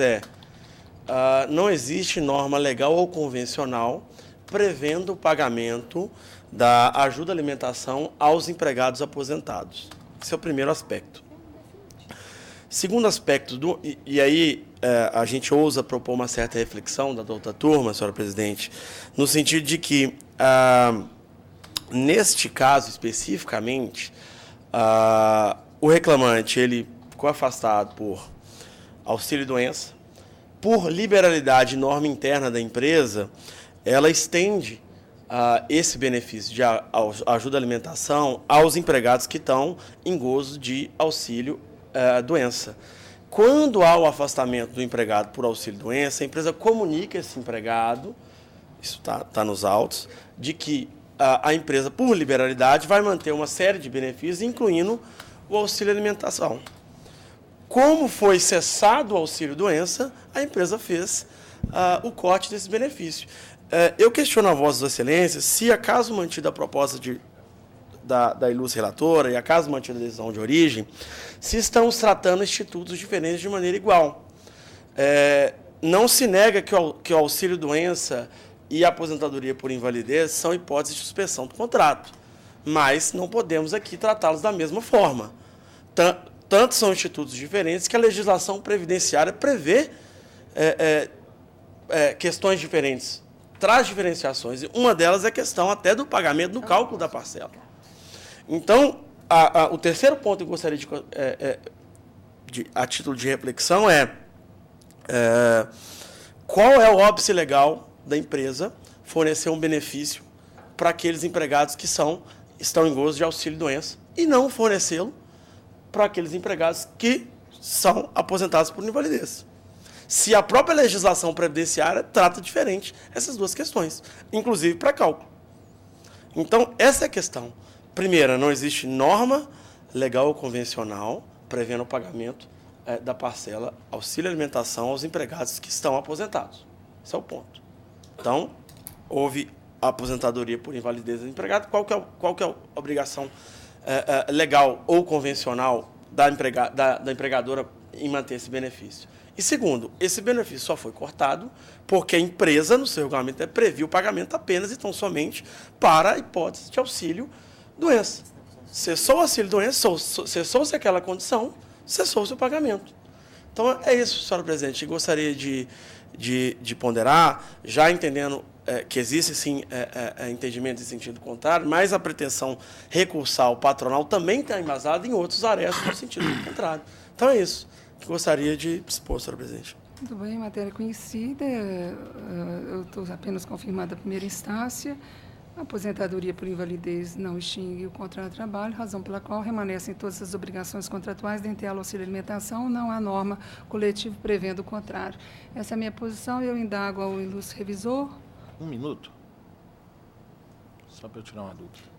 não existe norma legal ou convencional prevendo o pagamento da ajuda à alimentação aos empregados aposentados. Esse é o primeiro aspecto. Segundo aspecto, e aí a gente ousa propor uma certa reflexão da outra turma, senhora presidente, no sentido de que, neste caso especificamente, o reclamante ele ficou afastado por auxílio-doença, por liberalidade e norma interna da empresa, ela estende esse benefício de ajuda à alimentação aos empregados que estão em gozo de auxílio-doença. Quando há o afastamento do empregado por auxílio-doença, a empresa comunica esse empregado, isso está nos autos, de que a empresa, por liberalidade, vai manter uma série de benefícios, incluindo o auxílio-alimentação. Como foi cessado o auxílio-doença, a empresa fez o corte desse benefício. Eu questiono a Vossas Excelências se, acaso mantida a proposta da ilustre relatora e acaso mantida a decisão de origem, se estamos tratando institutos diferentes de maneira igual. Não se nega que o auxílio-doença e a aposentadoria por invalidez são hipóteses de suspensão do contrato, mas não podemos aqui tratá-los da mesma forma. Tanto são institutos diferentes que a legislação previdenciária prevê questões diferentes, traz diferenciações. E uma delas é a questão até do pagamento do cálculo da parcela. Então, o terceiro ponto que eu gostaria a título de reflexão qual é o óbice legal da empresa fornecer um benefício para aqueles empregados que estão em gozo de auxílio-doença e não fornecê-lo para aqueles empregados que são aposentados por invalidez. Se a própria legislação previdenciária trata diferente essas duas questões, inclusive para cálculo. Então, essa é a questão. Primeira, não existe norma legal ou convencional prevendo o pagamento da parcela auxílio alimentação aos empregados que estão aposentados. Esse é o ponto. Então, houve a aposentadoria por invalidez do empregado. Qual que é a obrigação legal ou convencional da empregadora em manter esse benefício? E segundo, esse benefício só foi cortado porque a empresa, no seu regulamento, previu o pagamento apenas e tão somente para a hipótese de auxílio-doença. Cessou o auxílio-doença, cessou-se aquela condição, cessou-se o pagamento. Então, é isso, senhora presidente. Gostaria de ponderar, já entendendo que existe, sim, entendimento em sentido contrário, mas a pretensão recursal patronal também está embasada em outros arestos no sentido contrário. Então, é isso que gostaria de expor, senhora presidente. Muito bem, matéria conhecida. Eu estou apenas confirmando a primeira instância. A aposentadoria por invalidez não extingue o contrato de trabalho, razão pela qual remanescem todas as obrigações contratuais, dentre elas auxílio alimentação, não há norma coletiva prevendo o contrário. Essa é a minha posição e eu indago ao ilustre revisor. 1 minuto. Só para eu tirar uma dúvida.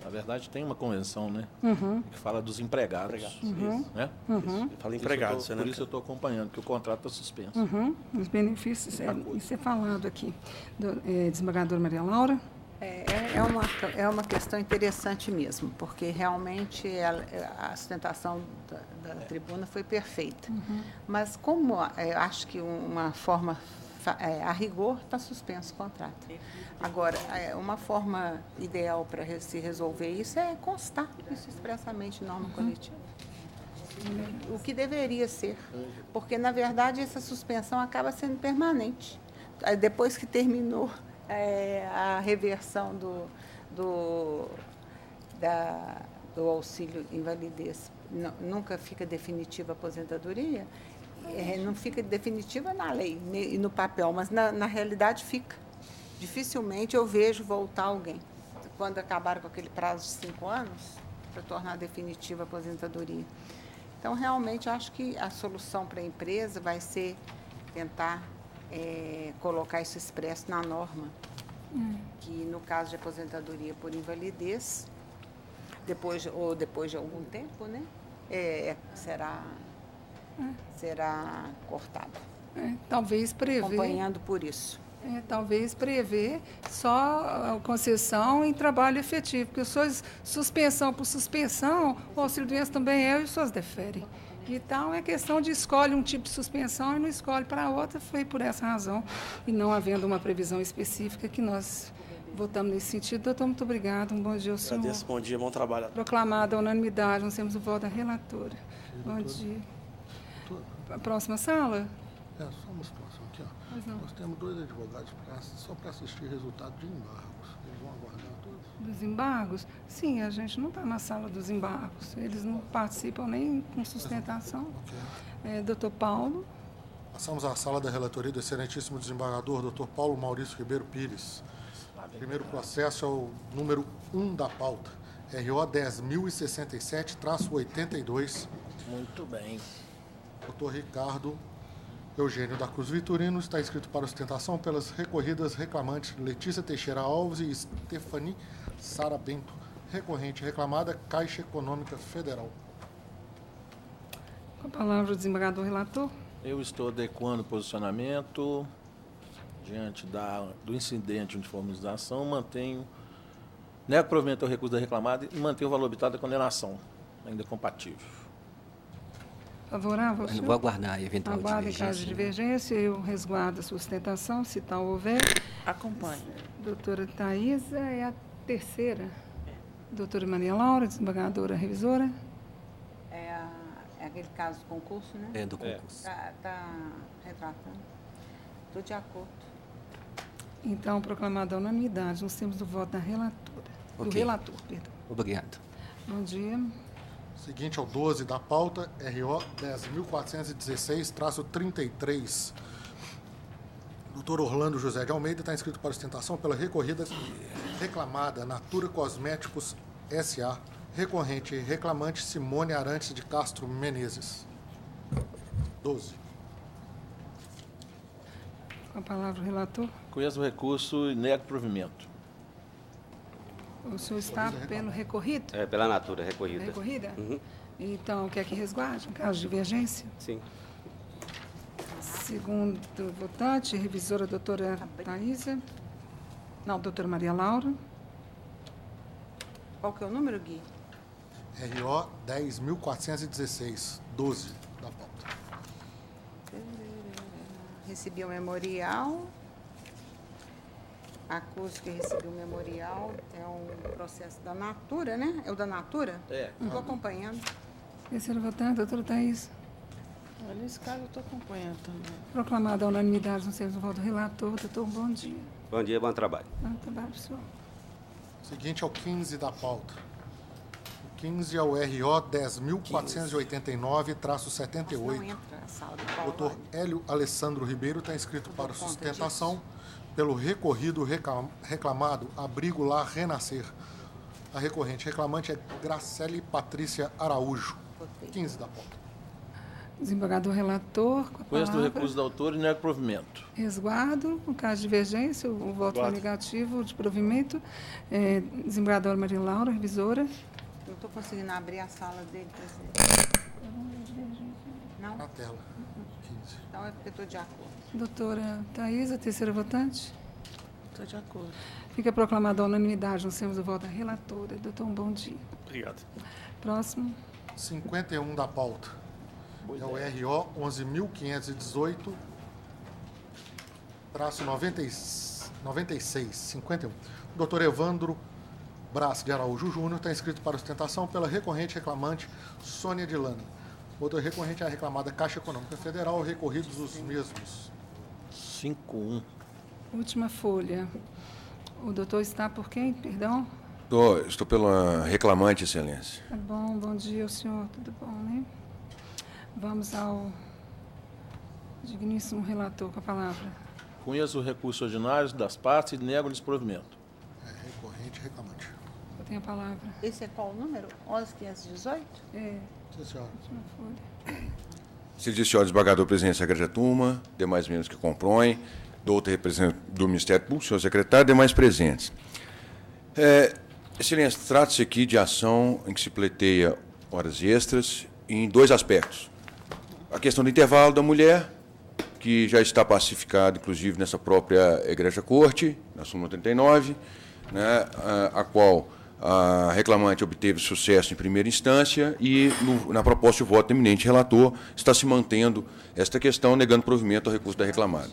Na verdade, tem uma convenção, né? Que fala dos empregados. Né? Fala empregados, Por isso eu estou acompanhando, que o contrato está suspenso. Os benefícios, isso é falado aqui. Desembargadora Maria Laura. É uma questão interessante mesmo, porque realmente a sustentação da tribuna foi perfeita. Mas como eu acho que uma forma, a rigor, está suspenso o contrato. Agora, uma forma ideal para se resolver isso é constar isso expressamente em norma coletiva. O que deveria ser, porque, na verdade, essa suspensão acaba sendo permanente. Depois que terminou a reversão do auxílio invalidez, nunca fica definitiva a aposentadoria, não fica definitiva na lei e no papel, mas na realidade fica. Dificilmente eu vejo voltar alguém, quando acabar com aquele prazo de 5 anos, para tornar definitiva a aposentadoria. Então, realmente, acho que a solução para a empresa vai ser tentar colocar isso expresso na norma, que no caso de aposentadoria por invalidez, depois de algum tempo, né, será cortado. Talvez prever. Acompanhando por isso. Talvez prever só a concessão em trabalho efetivo, porque suspensão por suspensão, o auxílio-doença também e os SOS deferem. Então, é questão de escolhe um tipo de suspensão e não escolhe para outra, foi por essa razão, e não havendo uma previsão específica que nós votamos nesse sentido. Doutor, muito obrigado, um bom dia ao senhor. Agradeço, bom dia, bom trabalho. Proclamada a unanimidade, nós temos o voto da relatora. Bom dia. A próxima sala? Só uma situação aqui, ó. Nós temos 2 advogados só para assistir resultado de embargos. Eles vão aguardar todos? Dos embargos? Sim, a gente não está na sala dos embargos. Eles não participam nem com sustentação. Doutor Paulo. Passamos à sala da relatoria do excelentíssimo desembargador, doutor Paulo Maurício Ribeiro Pires. O primeiro processo é o número 1 da pauta, RO 10.067-82. Muito bem. Doutor Ricardo Eugênio da Cruz Vitorino está inscrito para sustentação pelas recorridas reclamantes Letícia Teixeira Alves e Stephanie Sara Bento. Recorrente reclamada, Caixa Econômica Federal. Com a palavra o desembargador relator. Eu estou adequando o posicionamento diante do incidente de uniformização, mantenho, nego provimento ao recurso da reclamada e mantenho o valor habitual da condenação, ainda compatível. Favorável? Eu vou aguardar a eventual divergência. Aguardo em caso de divergência, eu resguardo a sustentação, se tal houver. Acompanhe. Doutora Thaisa é a terceira. Doutora Maria Laura, desembargadora revisora. É aquele caso do concurso, né? É, do concurso. Está retratando. Estou de acordo. Então, proclamada a unanimidade, nós temos o voto da relatora. Do relator, perdão. Obrigado. Bom dia. Seguinte ao 12 da pauta, RO 10.416-33. Doutor Orlando José de Almeida está inscrito para sustentação pela recorrida reclamada Natura Cosméticos S.A. Recorrente reclamante Simone Arantes de Castro Menezes. 12. Com a palavra o relator. Conheço o recurso e nego provimento. O senhor está pelo recorrido? É, pela Natura, recorrida. Recorrida? Então, quer que resguarde, em caso de divergência? Sim. Segundo votante, revisora doutora Thaisa. Não, doutora Maria Laura. Qual que é o número, Gui? RO 10.416, 12 da pauta. Recebi o memorial. Acuso que recebi o memorial. É um processo da Natura, né? É o da Natura? É. Estou acompanhando. Terceiro votante, doutora Thaisa. Nesse caso, eu estou acompanhando também. Proclamada a unanimidade no termos do voto do relator. Doutor, bom dia. Bom dia, bom trabalho. Bom trabalho, senhor. Seguinte é o 15 da pauta. O 15 é o RO 10.489-78. Doutor Hélio Alessandro Ribeiro está inscrito para sustentação pelo recorrido reclamado Abrigo Lar Renascer. A recorrente reclamante é Graceli Patrícia Araújo. 15 da pauta. Desembargador relator, com a Conheço do palavra. recurso do autor e nego provimento. Resguardo. No caso de divergência, o voto foi negativo de provimento. Desembargadora Maria Laura, revisora. Não estou conseguindo abrir a sala dele, presidente. Não? Na tela. 15. Então é porque eu estou de acordo. Doutora Thaisa, terceira votante. Estou de acordo. Fica proclamada a unanimidade nos termos do voto da relatora. Doutor, um bom dia. Obrigado. Próximo. 51 da pauta. É o RO 11.518-96, 51. O doutor Evandro Brás de Araújo Júnior está inscrito para sustentação pela recorrente reclamante Sônia Dilana. Outra recorrente é a reclamada Caixa Econômica Federal, recorridos os mesmos. 51. Última folha. O doutor está por quem, perdão? Estou pela reclamante, excelência. Tá bom, bom dia ao senhor, tudo bom, né? Vamos ao digníssimo relator com a palavra. Conheço o recurso ordinário das partes e nego o desprovimento. É recorrente reclamante. Eu tenho a palavra. Esse é qual o número? 11.518? É. Sim, senhora. Última folha. Serviço senhor desembargador presidente secretária da turma, demais membros que compõem, doutor representante do Ministério Público, senhor secretário, demais presentes. Excelência, trata-se aqui de ação em que se pleiteia horas extras em dois aspectos. A questão do intervalo da mulher, que já está pacificada, inclusive, nessa própria Egreja Corte, na súmula 39, né, a qual a reclamante obteve sucesso em primeira instância e, na proposta de voto do eminente relator, está se mantendo esta questão, negando provimento ao recurso da reclamada.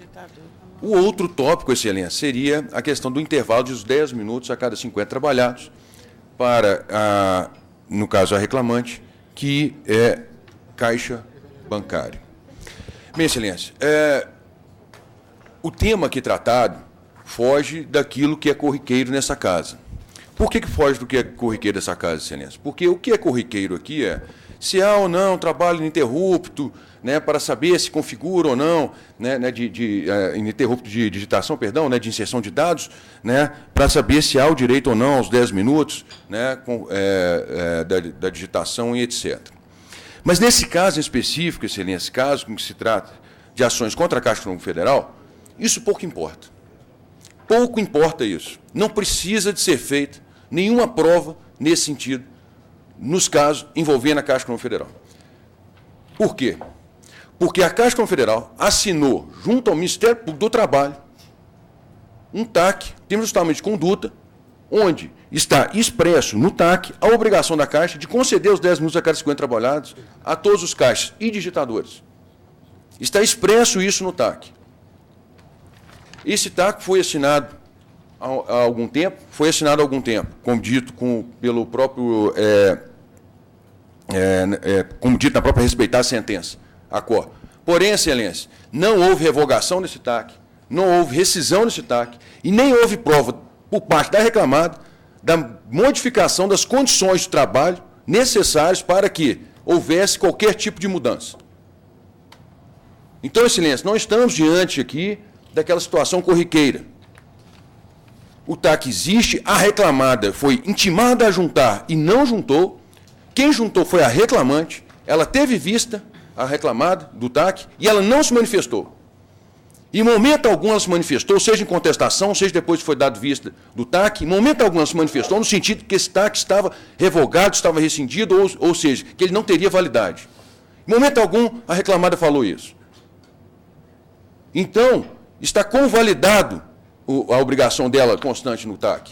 O outro tópico, excelência, seria a questão do intervalo de 10 minutos a cada 50 trabalhados para, no caso, a reclamante, que é Caixa Bancária. Bem, excelência, o tema aqui tratado foge daquilo que é corriqueiro nessa casa. Por que foge do que é corriqueiro dessa casa, excelência? Porque o que é corriqueiro aqui é se há ou não trabalho ininterrupto, né, para saber se configura ou não, né, ininterrupto de digitação, perdão, né, de inserção de dados, né, para saber se há o direito ou não aos 10 minutos, né, da digitação e etc. Mas nesse caso em específico, excelência, caso em que se trata de ações contra a Caixa Econômica Federal, isso pouco importa. Pouco importa isso. Não precisa de ser feita nenhuma prova nesse sentido, nos casos envolvendo a Caixa Econômica Federal. Por quê? Porque a Caixa Econômica Federal assinou, junto ao Ministério Público do Trabalho, um TAC, termo de ajustamento de conduta, onde está expresso no TAC a obrigação da Caixa de conceder os 10 minutos a cada 50 trabalhados a todos os caixas e digitadores. Está expresso isso no TAC. Esse TAC foi assinado há algum tempo, como dito pelo próprio, como dito na própria respeitada sentença, a COR. Porém, excelência, não houve revogação desse TAC, não houve rescisão desse TAC e nem houve prova por parte da reclamada da modificação das condições de trabalho necessárias para que houvesse qualquer tipo de mudança. Então, excelência, não estamos diante aqui daquela situação corriqueira. O TAC existe, a reclamada foi intimada a juntar e não juntou. Quem juntou foi a reclamante, ela teve vista, a reclamada do TAC, e ela não se manifestou. Em momento algum ela se manifestou, seja em contestação, seja depois que foi dado vista do TAC, em momento algum ela se manifestou no sentido que esse TAC estava revogado, estava rescindido, ou seja, que ele não teria validade. Em momento algum a reclamada falou isso. Então, está convalidado a obrigação dela constante no TAC.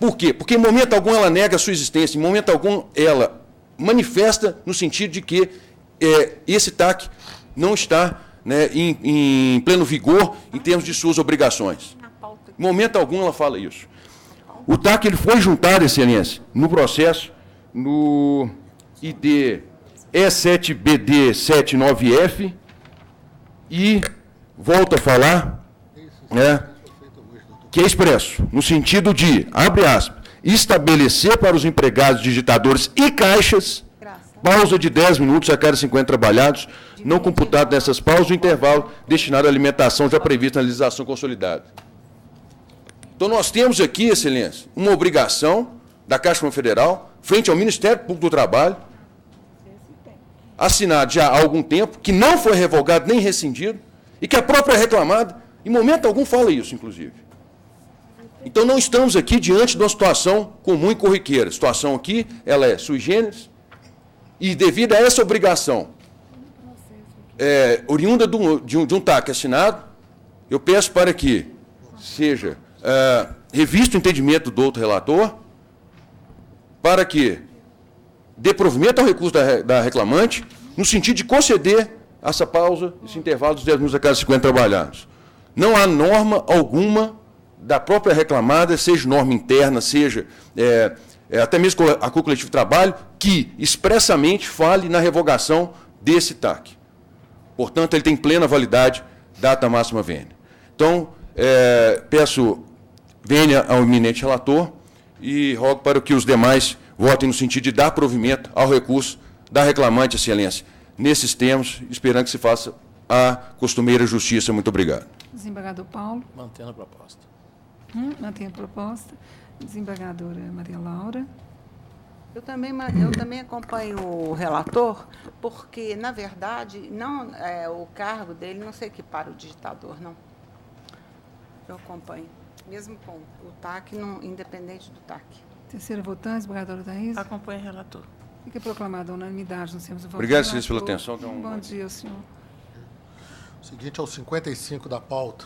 Por quê? Porque em momento algum ela nega a sua existência, em momento algum ela manifesta no sentido de que esse TAC não está, né, em pleno vigor em termos de suas obrigações. Em momento algum ela fala isso. O TAC ele foi juntado, excelência, no processo, no ID E7BD 79F e volto a falar, né, que é expresso no sentido de, abre aspas, estabelecer para os empregados digitadores e caixas pausa de 10 minutos a cada 50 trabalhados, não computado nessas pausas o intervalo destinado à alimentação já previsto na legislação consolidada. Então, nós temos aqui, Excelência, uma obrigação da Caixa Federal, frente ao Ministério Público do Trabalho, assinado já há algum tempo, que não foi revogado nem rescindido, e que a própria reclamada, em momento algum, fala isso, inclusive. Então, não estamos aqui diante de uma situação comum e corriqueira. A situação aqui, ela é sui generis, e devido a essa obrigação, oriunda de um TAC assinado, eu peço para que seja revisto o entendimento do outro relator, para que dê provimento ao recurso da reclamante, no sentido de conceder essa pausa, esse intervalo dos 10 minutos a cada 50 trabalhados. Não há norma alguma da própria reclamada, seja norma interna, seja até mesmo a Acordo Coletivo de Trabalho, que expressamente fale na revogação desse TAC. Portanto, ele tem plena validade, data máxima vênia. Então, peço vênia ao eminente relator e rogo para que os demais votem no sentido de dar provimento ao recurso da reclamante, Excelência, nesses termos, esperando que se faça a costumeira justiça. Muito obrigado. Desembargador Paulo. Mantendo a proposta. Mantém a proposta. Desembargadora Maria Laura. Eu também acompanho o relator, porque, na verdade, não, o cargo dele não se equipara ao digitador, não. Eu acompanho, mesmo com o TAC, independente do TAC. Terceira votante, desembargadora Thaís. Acompanho o relator. Fica proclamada a unanimidade nos termos do voto. Obrigado, Excelência, pela atenção. Bom dia, senhor. O seguinte é o 55 da pauta.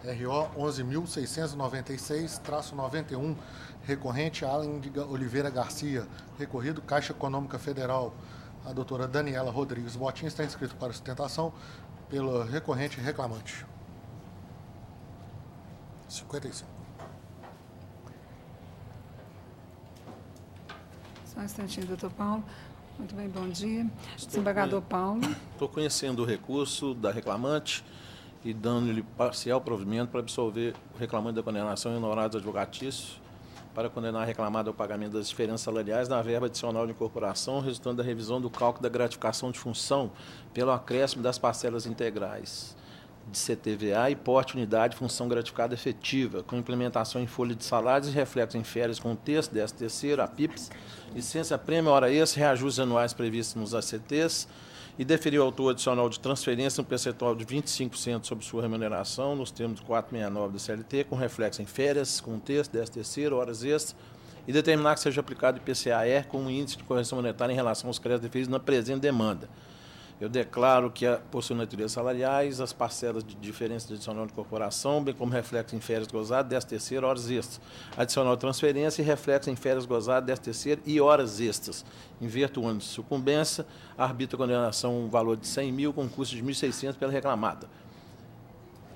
RO 11.696-91, recorrente Allen de Oliveira Garcia, recorrido Caixa Econômica Federal. A doutora Daniela Rodrigues Botim está inscrita para sustentação pelo recorrente reclamante. 55. Só um instantinho, doutor Paulo. Muito bem, bom dia. Desembargador Paulo. Estou conhecendo o recurso da reclamante e dando-lhe parcial provimento para absolver o reclamante da condenação em honorários advocatícios para condenar a reclamada ao pagamento das diferenças salariais na verba adicional de incorporação, resultando da revisão do cálculo da gratificação de função pelo acréscimo das parcelas integrais de CTVA e porte unidade de função gratificada efetiva, com implementação em folha de salários e reflexo em férias com texto, 13º, APIPS, licença prêmio, hora extra, reajustes anuais previstos nos ACTs, e deferir ao autor adicional de transferência um percentual de 25% sobre sua remuneração, nos termos do 469 da CLT, com reflexo em férias, com texto, 13º, horas extras, e determinar que seja aplicado IPCA-R com um índice de correção monetária em relação aos créditos deferidos na presente demanda. Eu declaro que, possuem natureza salariais, as parcelas de diferença adicional de incorporação, bem como reflexo em férias gozadas, 13º, horas extras. Adicional de transferência e reflexo em férias gozadas, 13º e horas extras. Inverto o ônus de sucumbência, arbitra a condenação um valor de 100 mil com custo de 1.600 pela reclamada.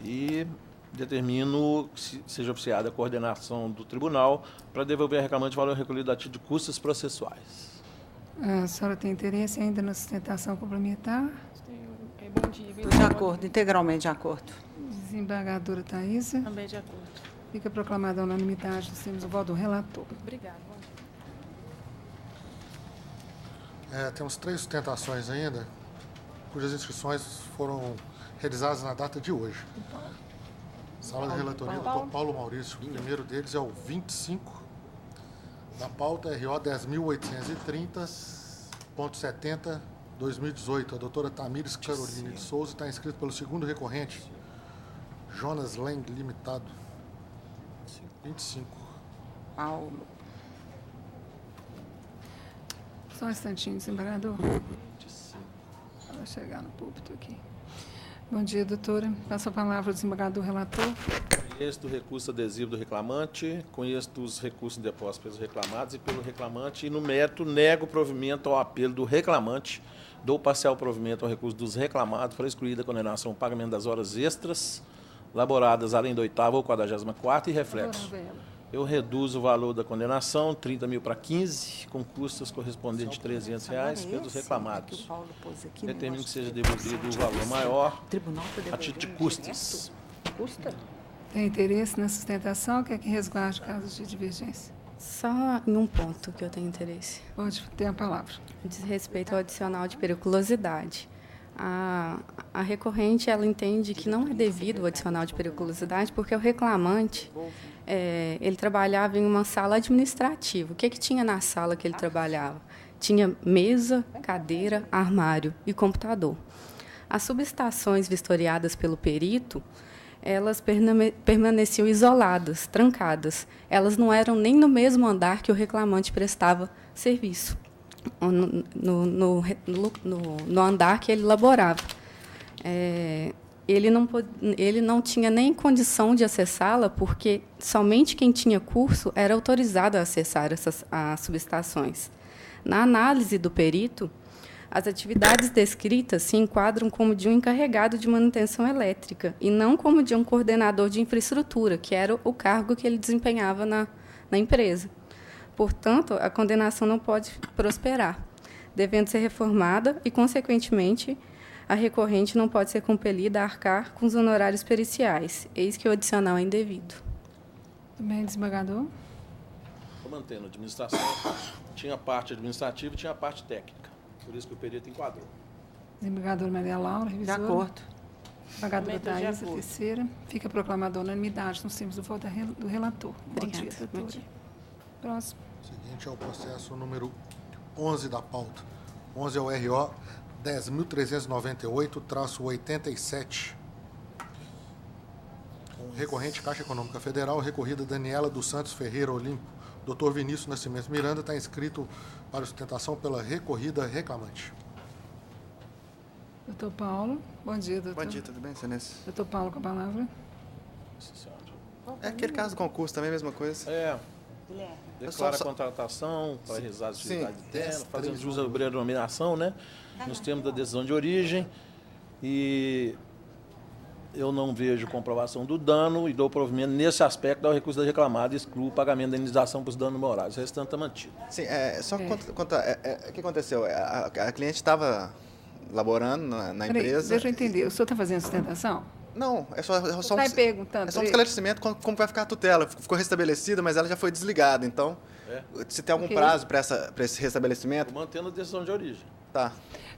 E determino que seja oficiada a coordenação do tribunal para devolver a reclamante o valor recolhido a título de custos processuais. A senhora tem interesse ainda na sustentação complementar? Bom dia. De acordo, integralmente de acordo. Desembargadora Thaísa. Também de acordo. Fica proclamada a unanimidade, nós temos o voto do relator. Obrigada. Temos 3 sustentações ainda, cujas inscrições foram realizadas na data de hoje. Sala de relatoria, doutor Paulo Maurício. O primeiro deles é o 25 da pauta, RO 10.830.70, 2018. A doutora Tamires Caroline de Souza está inscrita pelo segundo recorrente, Jonas Lang Limitado. 25. Paulo. Só um instantinho, desembargador. Vai chegar no púlpito aqui. Bom dia, doutora. Passo a palavra ao desembargador relator. Conheço do recurso adesivo do reclamante, conheço dos recursos depostos pelos reclamados e pelo reclamante, e no mérito nego provimento ao apelo do reclamante, dou parcial provimento ao recurso dos reclamados para excluir da condenação o pagamento das horas extras, laboradas além da 8ª ou 44ª e reflexo. Eu reduzo o valor da condenação, 30 mil para 15, com custas correspondentes de R$300 pelos reclamados. Determino que seja devolvido o valor maior a título de custas. Tem interesse na sustentação? Quer que resguarde casos de divergência? Só em um ponto que eu tenho interesse. Pode ter a palavra. Diz respeito ao adicional de periculosidade. A recorrente, ela entende que não é devido o adicional de periculosidade porque o reclamante, ele trabalhava em uma sala administrativa. O que tinha na sala que ele trabalhava? Tinha mesa, cadeira, armário e computador. As subestações vistoriadas pelo perito, elas permaneciam isoladas, trancadas. Elas não eram nem no mesmo andar que o reclamante prestava serviço, no andar que ele laborava. Ele não tinha nem condição de acessá-la, porque somente quem tinha curso era autorizado a acessar as subestações. Na análise do perito, as atividades descritas se enquadram como de um encarregado de manutenção elétrica e não como de um coordenador de infraestrutura, que era o cargo que ele desempenhava na empresa. Portanto, a condenação não pode prosperar, devendo ser reformada e, consequentemente, a recorrente não pode ser compelida a arcar com os honorários periciais, eis que o adicional é indevido. Tudo bem, desembargador? Estou mantendo a administração. Tinha a parte administrativa e tinha a parte técnica. Por isso que o perito enquadrou. Desembargadora Maria Laura, revisora. De acordo. Desembargadora Thaís, a terceira. Fica proclamada a unanimidade nos termos do voto do relator. Obrigada. Bom dia, doutora. Próximo. O seguinte é o processo número 11 da pauta. 11 é o RO 10.398-87. Recorrente Caixa Econômica Federal, recorrida Daniela dos Santos Ferreira Olimpo. Dr. Vinícius Nascimento Miranda está inscrito para sustentação pela recorrida reclamante. Doutor Paulo. Bom dia, doutor. Bom dia, tudo bem, Senência? Doutor Paulo, com a palavra. É aquele caso do concurso também, a mesma coisa? Declara a contratação para realizar as atividades internas, fazendo jus à denominação, né? Nos termos da decisão de origem. E eu não vejo comprovação do dano e dou provimento nesse aspecto ao recurso da reclamada e excluo o pagamento da indenização para os danos morais. O restante está mantido. Sim, só o que aconteceu? A cliente estava laborando na empresa. Deixa eu entender. O senhor está fazendo sustentação? Não, é só está perguntando. É só um esclarecimento como vai ficar a tutela. Ficou restabelecida, mas ela já foi desligada. Então, se tem algum prazo para esse restabelecimento? Estou mantendo a decisão de origem. Tá.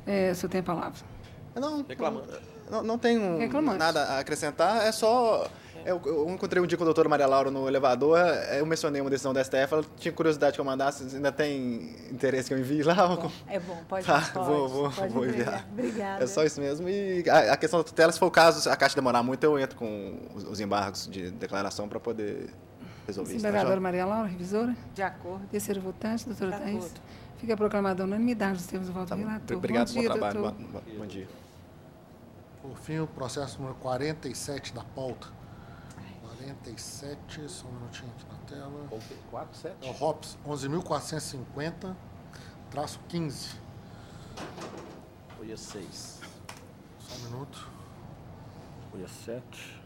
O senhor tem a palavra. Não tenho nada a acrescentar, é só... Eu encontrei um dia com a doutora Maria Laura no elevador, eu mencionei uma decisão da STF, ela tinha curiosidade que eu mandasse, ainda tem interesse que eu envie lá? É bom, pode. Vou enviar. Obrigada. É só isso mesmo. E a questão da tutela, se for o caso, a Caixa demorar muito, eu entro com os embargos de declaração para poder resolver isso. Desembargadora Maria Laura, revisora. De acordo. Terceiro votante, doutora Thaís. Fica proclamada a unanimidade dos termos do voto do relator. Obrigado pelo trabalho. Bom dia. Por fim, o processo número 47 da pauta. 47, só um minutinho aqui na tela. 47? É o ROPS 11.450-15. Foi 6. Só um minuto. Foi 7.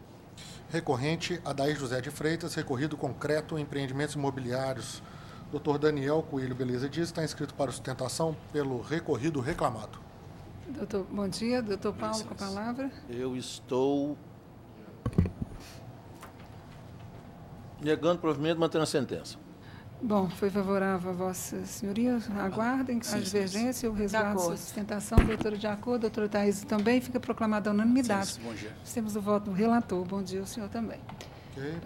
Recorrente, Adair José de Freitas, recorrido concreto, empreendimentos imobiliários. Dr. Daniel Coelho Beleza Dias está inscrito para sustentação pelo recorrido reclamado. Doutor, bom dia. Doutor Paulo, com a palavra. Eu estou negando provimento, mantendo a sentença. Bom, foi favorável a Vossa Senhoria. Aguardem a divergência, o resguardo da sustentação. Doutora, de acordo. Doutora Thaís também. Fica proclamada a unanimidade. Bom dia. Temos o voto do relator. Bom dia, o senhor também. Ok.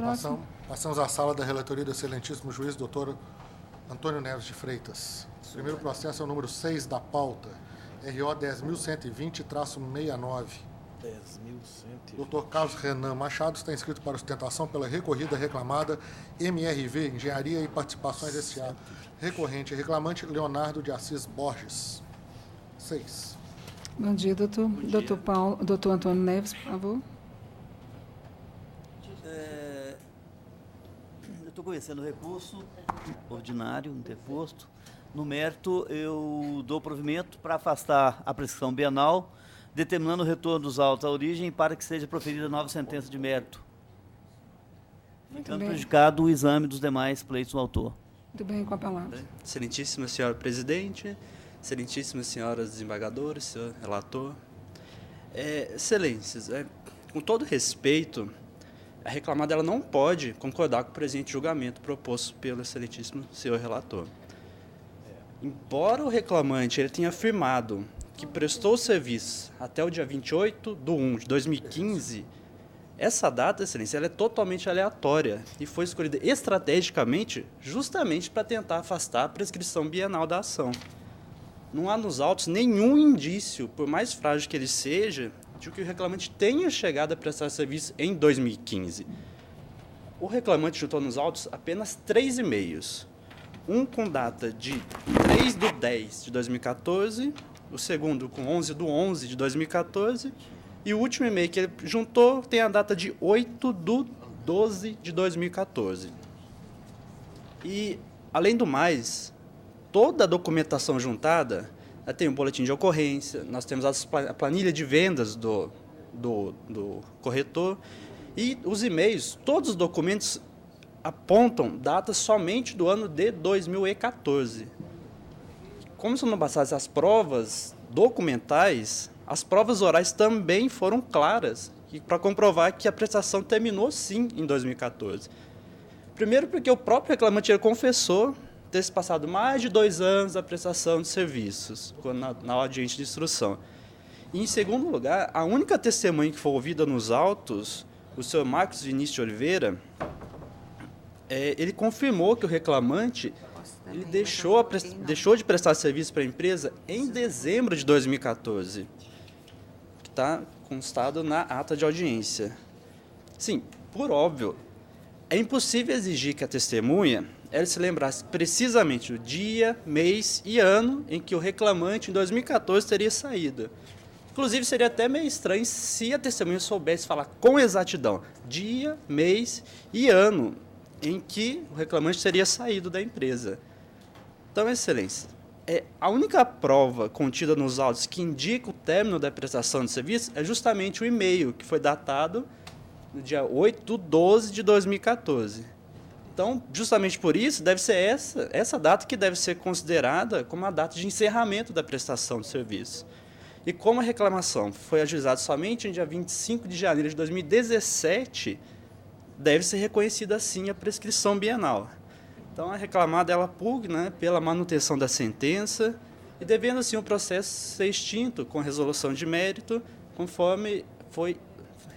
Passamos à sala da relatoria do excelentíssimo juiz, doutor Antônio Neves de Freitas. O primeiro processo é o número 6 da pauta. RO 10.120-69. 10.120. Dr. Carlos Renan Machado está inscrito para sustentação pela recorrida reclamada MRV, Engenharia e Participações S.A. Recorrente, reclamante Leonardo de Assis Borges. 6. Bom dia, doutor. Doutor Paulo, doutor Antônio Neves, por favor. Eu estou conhecendo o recurso ordinário, interposto. No mérito, eu dou provimento para afastar a prescrição bienal, determinando o retorno dos autos à origem para que seja proferida nova sentença de mérito. ficando bem. prejudicado o exame dos demais pleitos do autor. Muito bem, com a palavra. Excelentíssima senhora presidente, excelentíssimas senhoras desembargadoras, senhor relator. Excelências, com todo respeito, a reclamada ela não pode concordar com o presente julgamento proposto pelo excelentíssimo senhor relator. Embora o reclamante ele tenha afirmado que prestou o serviço até o dia 28/1 de 2015, essa data, excelência, ela é totalmente aleatória e foi escolhida estrategicamente justamente para tentar afastar a prescrição bienal da ação. Não há nos autos nenhum indício, por mais frágil que ele seja, de que o reclamante tenha chegado a prestar serviço em 2015. O reclamante juntou nos autos apenas 3 e-mails. Um com data de 3/10 de 2014, o segundo com 11/11 de 2014, e o último e-mail que ele juntou tem a data de 8/12 de 2014. E, além do mais, toda a documentação juntada, tem um boletim de ocorrência, nós temos a planilha de vendas do corretor, e os e-mails, todos os documentos apontam datas somente do ano de 2014. Como se não bastasse as provas documentais, as provas orais também foram claras para comprovar que a prestação terminou sim em 2014. Primeiro porque o próprio reclamante ele confessou ter se passado mais de 2 anos da prestação de serviços na audiência de instrução. E, em segundo lugar, a única testemunha que foi ouvida nos autos, o senhor Marcos Vinícius de Oliveira, ele confirmou que o reclamante ele deixou de prestar serviço para a empresa em dezembro de 2014, que está constado na ata de audiência. Sim, por óbvio, é impossível exigir que a testemunha ela se lembrasse precisamente do dia, mês e ano em que o reclamante, em 2014, teria saído. Inclusive, seria até meio estranho se a testemunha soubesse falar com exatidão dia, mês e ano em que o reclamante teria saído da empresa. Então, Excelência, a única prova contida nos autos que indica o término da prestação de serviço é justamente o e-mail, que foi datado no dia 8/12 de 2014. Então, justamente por isso, deve ser essa data que deve ser considerada como a data de encerramento da prestação de serviço. E como a reclamação foi ajuizada somente no dia 25 de janeiro de 2017, deve ser reconhecida, assim, a prescrição bienal. Então, a reclamada ela pugna pela manutenção da sentença e devendo, assim, o processo ser extinto com resolução de mérito, conforme foi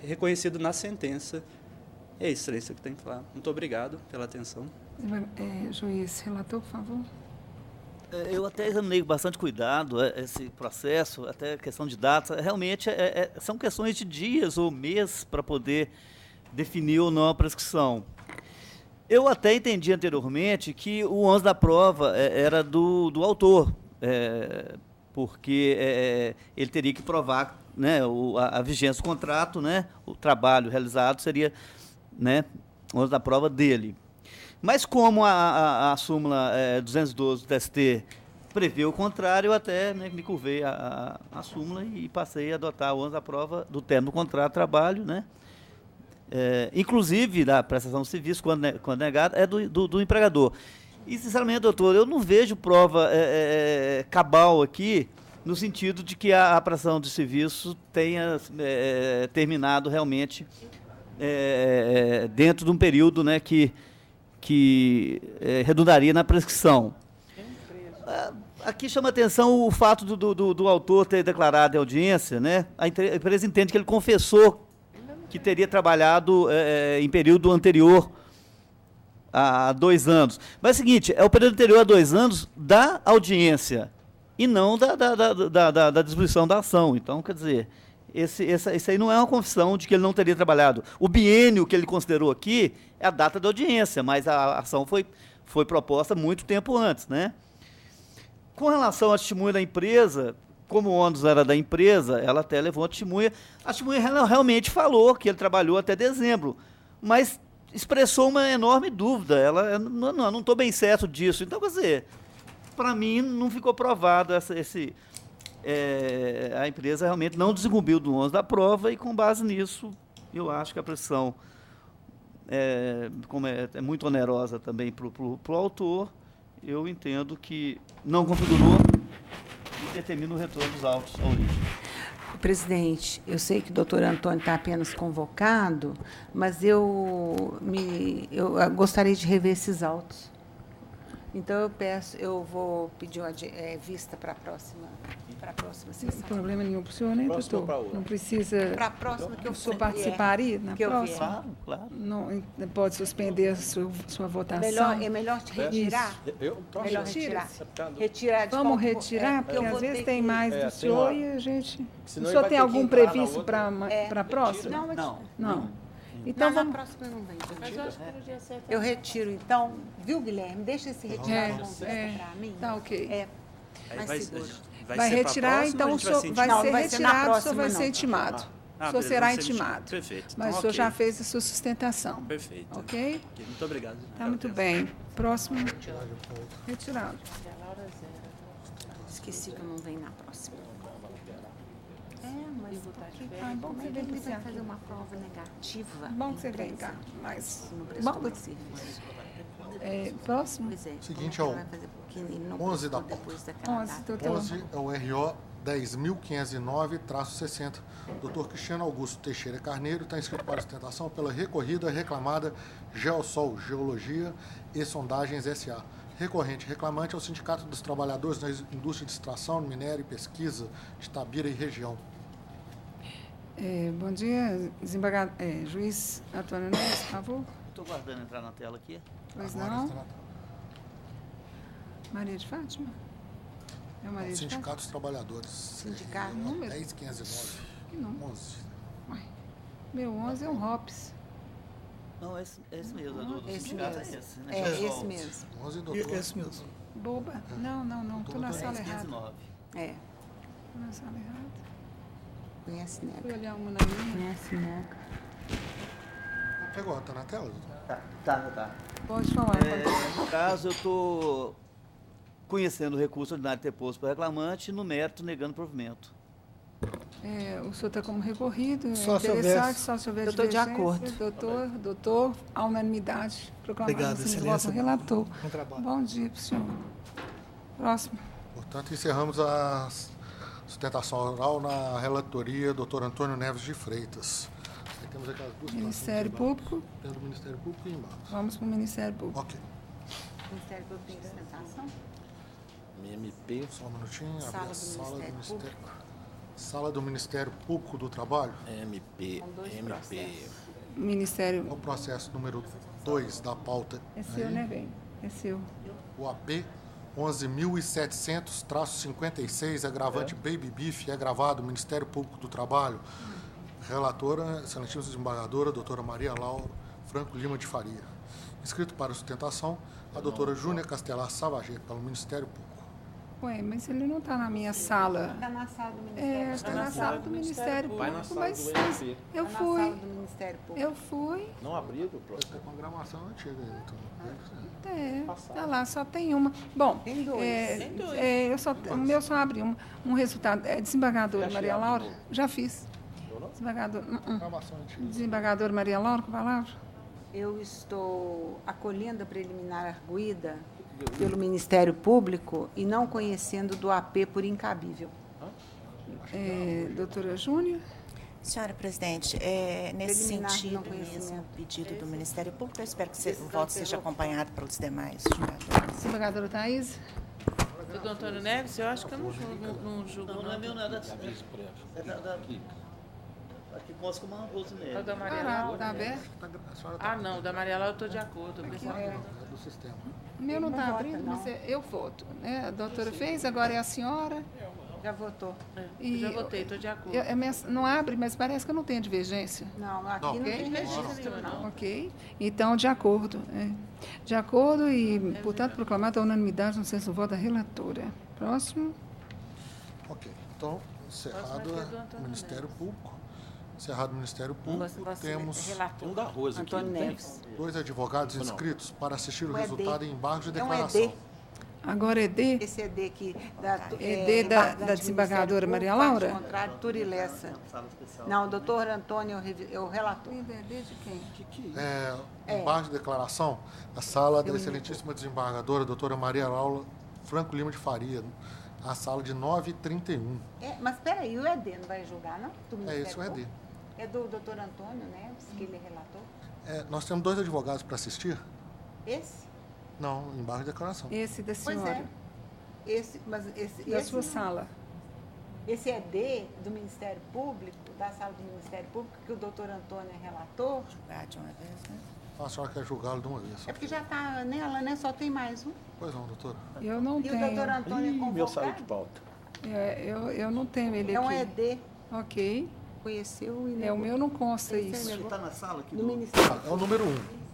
reconhecido na sentença. É isso, Excelência, que tem que falar. Muito obrigado pela atenção. Juiz, relator, por favor. Eu até examinei com bastante cuidado esse processo, até a questão de datas. Realmente, são questões de dias ou meses para poder definir ou não a prescrição. Eu até entendi anteriormente que o ônus da prova era do autor, porque ele teria que provar, né, a vigência do contrato, né, o trabalho realizado seria, né, o ônus da prova dele. Mas como a súmula 212 do TST prevê o contrário, eu até, né, me curvei a súmula e passei a adotar o ônus da prova do término do contrato de trabalho, né, inclusive da prestação de serviço, quando negado, é do empregador. E, sinceramente, doutor, eu não vejo prova cabal aqui, no sentido de que a prestação de serviço tenha terminado realmente dentro de um período, né, que redundaria na prescrição. Aqui chama atenção o fato do autor ter declarado em audiência, né? A empresa entende que ele confessou que teria trabalhado em período anterior a 2 anos. Mas é o seguinte, é o período anterior a 2 anos da audiência e não da distribuição da ação. Então, quer dizer, esse aí não é uma confissão de que ele não teria trabalhado. O biênio que ele considerou aqui é a data da audiência, mas a ação foi proposta muito tempo antes, né? Com relação à testemunha da empresa, como o ônus era da empresa, ela até levou a testemunha realmente falou que ele trabalhou até dezembro, mas expressou uma enorme dúvida. Ela, não estou bem certo disso. Então, quer dizer, para mim não ficou provado a empresa realmente não desincumbiu do ônus da prova e, com base nisso, eu acho que a prescrição como é muito onerosa também para o autor, eu entendo que não configurou e determina o retorno dos autos à origem. Presidente, eu sei que o doutor Antônio está apenas convocado, mas eu gostaria de rever esses autos. Então, eu vou pedir vista para a próxima sessão. Não tem problema nenhum para o senhor, né, doutor? Não precisa... Para a próxima que eu senhor participaria na próxima? Claro. Não pode suspender a sua votação? É melhor retirar? Melhor retirar. Vamos retirar, porque às vezes tem mais do senhor e a gente... O senhor tem algum previsto para a próxima? Não. Então, na próxima não vem. Mas eu acho que no dia 7... Eu retiro, então. Viu, Guilherme? Deixa esse retirar para mim. Tá, ok. Mais seguro. Vai retirar, então o senhor vai ser retirado, o senhor vai ser intimado. O senhor será intimado. Perfeito. Mas o senhor já fez a sua sustentação. Perfeito. Ok? Muito obrigado. Tá muito bem. Próximo. Retirado. Esqueci que eu não venho na próxima. Mas bom que você vem vai fazer uma prova negativa. Bom que você vem cá, mas... Não prestou mais serviço. Próximo. Seguinte é o 11 da pauta. 11 é o RO 10.509-60. Dr. Cristiano Augusto Teixeira Carneiro está inscrito para sustentação pela recorrida reclamada Geosol Geologia e Sondagens S.A. Recorrente reclamante é o Sindicato dos Trabalhadores na Indústria de Extração, Minério e Pesquisa de Itabira e região. Bom dia, desembargador, juiz Antônio Neves, por favor. Estou guardando entrar na tela aqui. Pois não. Maria de Fátima? É Maria de Sindicato Fátima? dos Trabalhadores. Sindicato número? 10.509. Que número? 11. Meu 11 é um ROPS. Não, esse mesmo. Do esse sindicato mesmo. é esse, né? Esse mesmo. 11 doutor. Esse mesmo. Boba. Não. Estou na sala errada. 10.509. Estou na sala errada. Conhece NECA. Fui olhar uma na minha. Conhece NECA. Pegou, tá na tela, doutor? Tá. Pode falar. No caso, eu estou conhecendo o recurso ordinário interposto pelo reclamante e no mérito negando provimento. O senhor está como recorrido. Só se houver Doutor, de acordo. Doutor, à unanimidade. Obrigado, excelência. Relator. Bom trabalho. Bom dia para o senhor. Próximo. Portanto, encerramos a sustentação oral na relatoria doutor Antônio Neves de Freitas. Aí temos aquelas duas Ministério Público. Dentro do Ministério Público e embaixo. Vamos para o Ministério Público. Ok. Ministério Público tem sustentação? MP. Só um minutinho. Sala Abre a do sala do Ministério Ministério. Sala do Ministério Público do Trabalho. MP. Ministério. O processo número 2 da pauta. É seu, né, bem? É seu. O AP 11.700-56, agravante Baby Beef, agravado Ministério Público do Trabalho. Relatora, excelentíssima desembargadora, doutora Maria Laura Franco Lima de Faria. Inscrito para sustentação, a doutora Júnia Castelar Savageto, pelo Ministério Público. Ué, mas ele não está na minha sala. Está na sala do Ministério Público. Está na sala do Ministério Público, mas eu Está fui. na sala do Ministério Público. Eu fui. Não abriu o processo? É uma gravação antiga. Tá lá, só tem uma. Bom, tem dois. O meu só abre um resultado. Desembargadora Maria Laura, já fiz. Desembargadora Maria Laura, com a palavra. Eu estou acolhendo a preliminar arguida pelo Ministério Público e não conhecendo do AP por incabível. Doutora Júnia? Senhora presidente, nesse sentido mesmo, pedido do Ministério Público, eu espero que o voto seja acompanhado pelos demais jogadores. Desembargadora Thaís? Doutor Antônio Neves, eu acho que eu não julgo. Não é meu nada disso. É daqui. Aqui consta como uma Rosinelli. É o da Maria Laura? Está aberto? Não, da Maria Laura eu estou de acordo. Do sistema. O meu não está abrindo, mas eu voto. Né? A doutora fez, agora é a senhora. Já votou. Já votei, estou de acordo. Não abre, mas parece que eu não tenho divergência. Não, aqui não tem registro, não. Ok. Então, de acordo. De acordo e, portanto, proclamada a unanimidade no senso do voto da relatora. Próximo. Ok. Então, encerrado o Ministério Público. Encerrado o Ministério Público, temos da Rosa Antônio Neves. 2 advogados inscritos para assistir o resultado em embargo de declaração. É um ED. Agora ED? Esse ED aqui. ED da desembargadora Maria Laura? Ao contrário, Turilessa. Não, doutor Antônio, eu relator. ED de quem? Embaixo de declaração, a sala da excelentíssima desembargadora, doutora Maria Laura Franco Lima de Faria, a sala de 9h31. Mas espera aí, o ED não vai julgar, não? Esse é o ED. É do doutor Antônio Neves, que ele relatou? Nós temos 2 advogados para assistir? Esse? Não, embaixo de declaração. Esse da senhora. Pois é. Da sua sala. Esse ED do Ministério Público, da sala do Ministério Público, que o doutor Antônio é relator. Julgar de uma vez, né? A senhora quer julgá-lo de uma vez. É porque já está nela, né? Só tem mais um. Pois não, doutora. Eu não tenho. E o doutor Antônio é convocado? Meu saiu de pauta. Eu não tenho ele aqui. É um ED. Ok. Conheceu e... O meu não consta isso. Ele está na sala aqui? Do Ministério. É o número 1.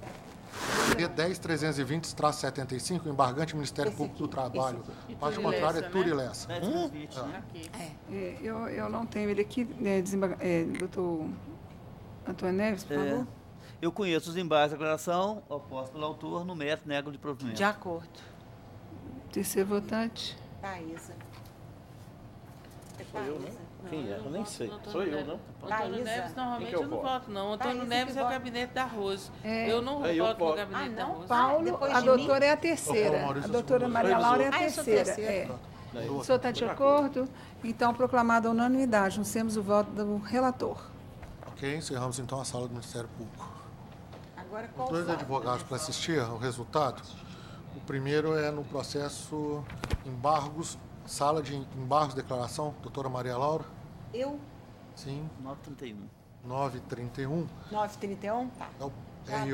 E10320-75, embargante Ministério Público do Trabalho. Parte contrária é Turilessa. Eu não tenho ele aqui, doutor Antônio Neves, por favor. Eu conheço os embaixos da declaração, oposto pelo autor, no mérito, nego de provimento. De acordo. Terceiro votante. Thaísa. Sou eu, né? Quem é? Eu nem sei. Sou eu, não? Antônio Neves, normalmente eu não voto, não. Antônio Neves é o gabinete da Rose. Eu não voto no gabinete da Rose. Paulo, a doutora é a terceira. A doutora Maria Laura é a terceira. O senhor está de acordo? Então, proclamada a unanimidade. Nós temos o voto do relator. Ok, encerramos então a sala do Ministério Público. Agora, qual 2 advogados para assistir ao resultado. O primeiro é no processo embargos, sala de embargos de declaração, doutora Maria Laura. Eu? Sim. 9h31. 9h31. 9h31? Tá. É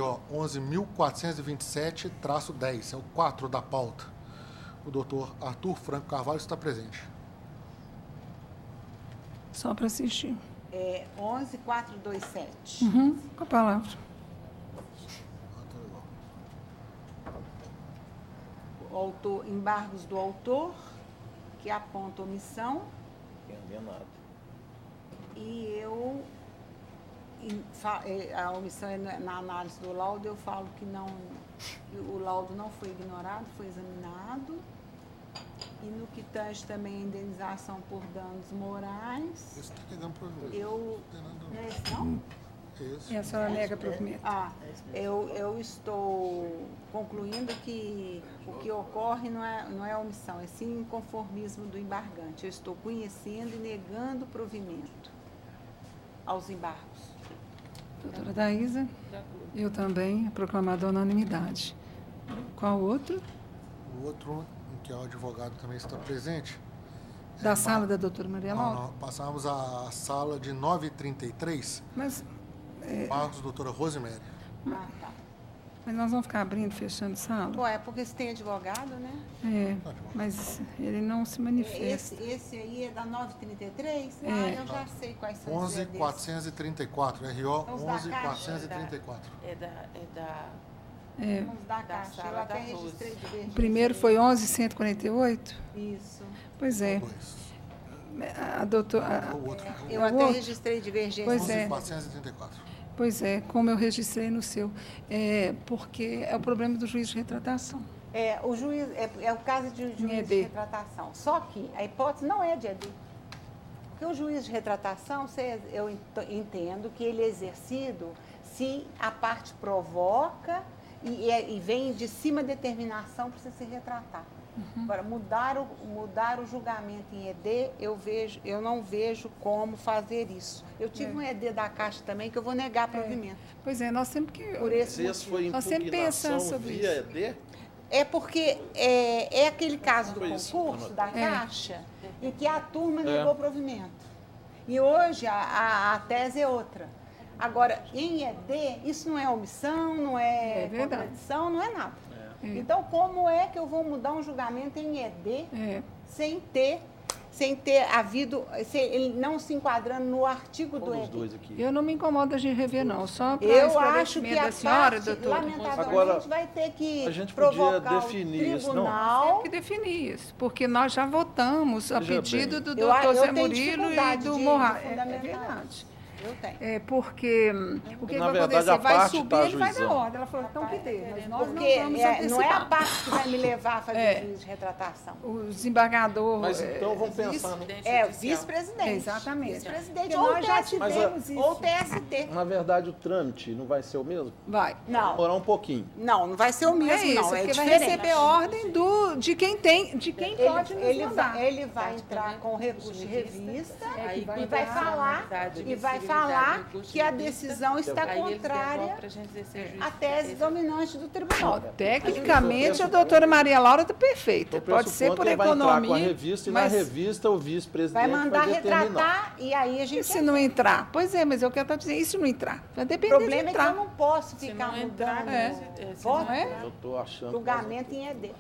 o RO 11.427-10, é o 4 da pauta. O doutor Arthur Franco Carvalho está presente. Só para assistir. 11.427. Com a palavra. Embargos do autor, que aponta omissão. E a omissão é na análise do laudo, eu falo que o laudo não foi ignorado, foi examinado. E no que tange também a indenização por danos morais, eu... Não é esse, não? E a senhora nega provimento? Eu estou concluindo que o que ocorre não é omissão, é sim inconformismo do embargante. Eu estou conhecendo e negando provimento aos embargos. Doutora Thaísa? Eu também, proclamada a unanimidade. Qual outro? O outro, em que o advogado também está presente. Da sala da doutora Maria Laura? Não, passamos à sala de 9h33. Mas... Marcos, doutora Rosemary. Tá. Mas nós vamos ficar abrindo e fechando sala? É porque você tem advogado, né? Mas ele não se manifesta. Esse aí é da 9h33? Eu já sei quais são 11.434, RO 11.434. Da Caixa. Eu até registrei de verde. O primeiro foi 11.148? Isso. Pois é. A doutora... Eu até registrei divergência. Pois é. 11.434. Pois é, como eu registrei no seu. Porque é o problema do juiz de retratação. O juiz, é o caso de juiz de retratação. Só que a hipótese não é de ED. Porque o juiz de retratação, eu entendo que ele é exercido se a parte provoca e vem de cima a determinação para você se retratar. Agora, mudar o julgamento em ED, eu não vejo como fazer isso. Eu tive um ED da Caixa também que eu vou negar provimento. Pois é, nós sempre que... Nós sempre pensamos sobre isso. ED? É porque é aquele caso do concurso da Caixa em que a turma negou provimento. E hoje a tese é outra. Agora, em ED, isso não é omissão, não é contradição, não é nada. Então, como é que eu vou mudar um julgamento em ED sem ter havido, ele não se enquadrando no artigo do ED? Eu não me incomodo de rever, não. Só para eu acho que da senhora, doutora. Lamentavelmente, vai ter que provocar o tribunal. Tem que definir isso, porque nós já votamos a pedido do doutor Zé Murilo e do Morra. É verdade. Eu tenho. Porque o que Na vai verdade, acontecer? a Vai parte subir, tá ele vai dar ajuizando. ordem. Ela falou, então que dê, mas nós Porque não vamos antecipar. não é a parte que vai me levar a fazer juízo de retratação. O desembargador... Mas então vamos pensar no... É, vice-presidente. Exatamente. Vice-presidente Porque ou nós já TST. tivemos isso. Ou TST. Na verdade, o trâmite não vai ser o mesmo? Vai. Não. Demorar um pouquinho. Não vai ser o mesmo, É isso, não. É porque vai diferente. receber ordem de quem pode nos mandar. Ele vai entrar com o recurso de revista Aí e vai falar que a decisão está contrária à tese dominante do tribunal. Tecnicamente, a doutora Maria Laura está perfeita. Pode ser por Ele vai entrar com a economia, revista e mas na revista o vice-presidente Vai mandar determinar. retratar e aí a gente... e se não entrar? Pois é, mas eu quero estar dizendo, e se não entrar? Vai O depender problema de é que entrar. eu não posso ficar mudando voto, Eu tô achando... julgamento em ED.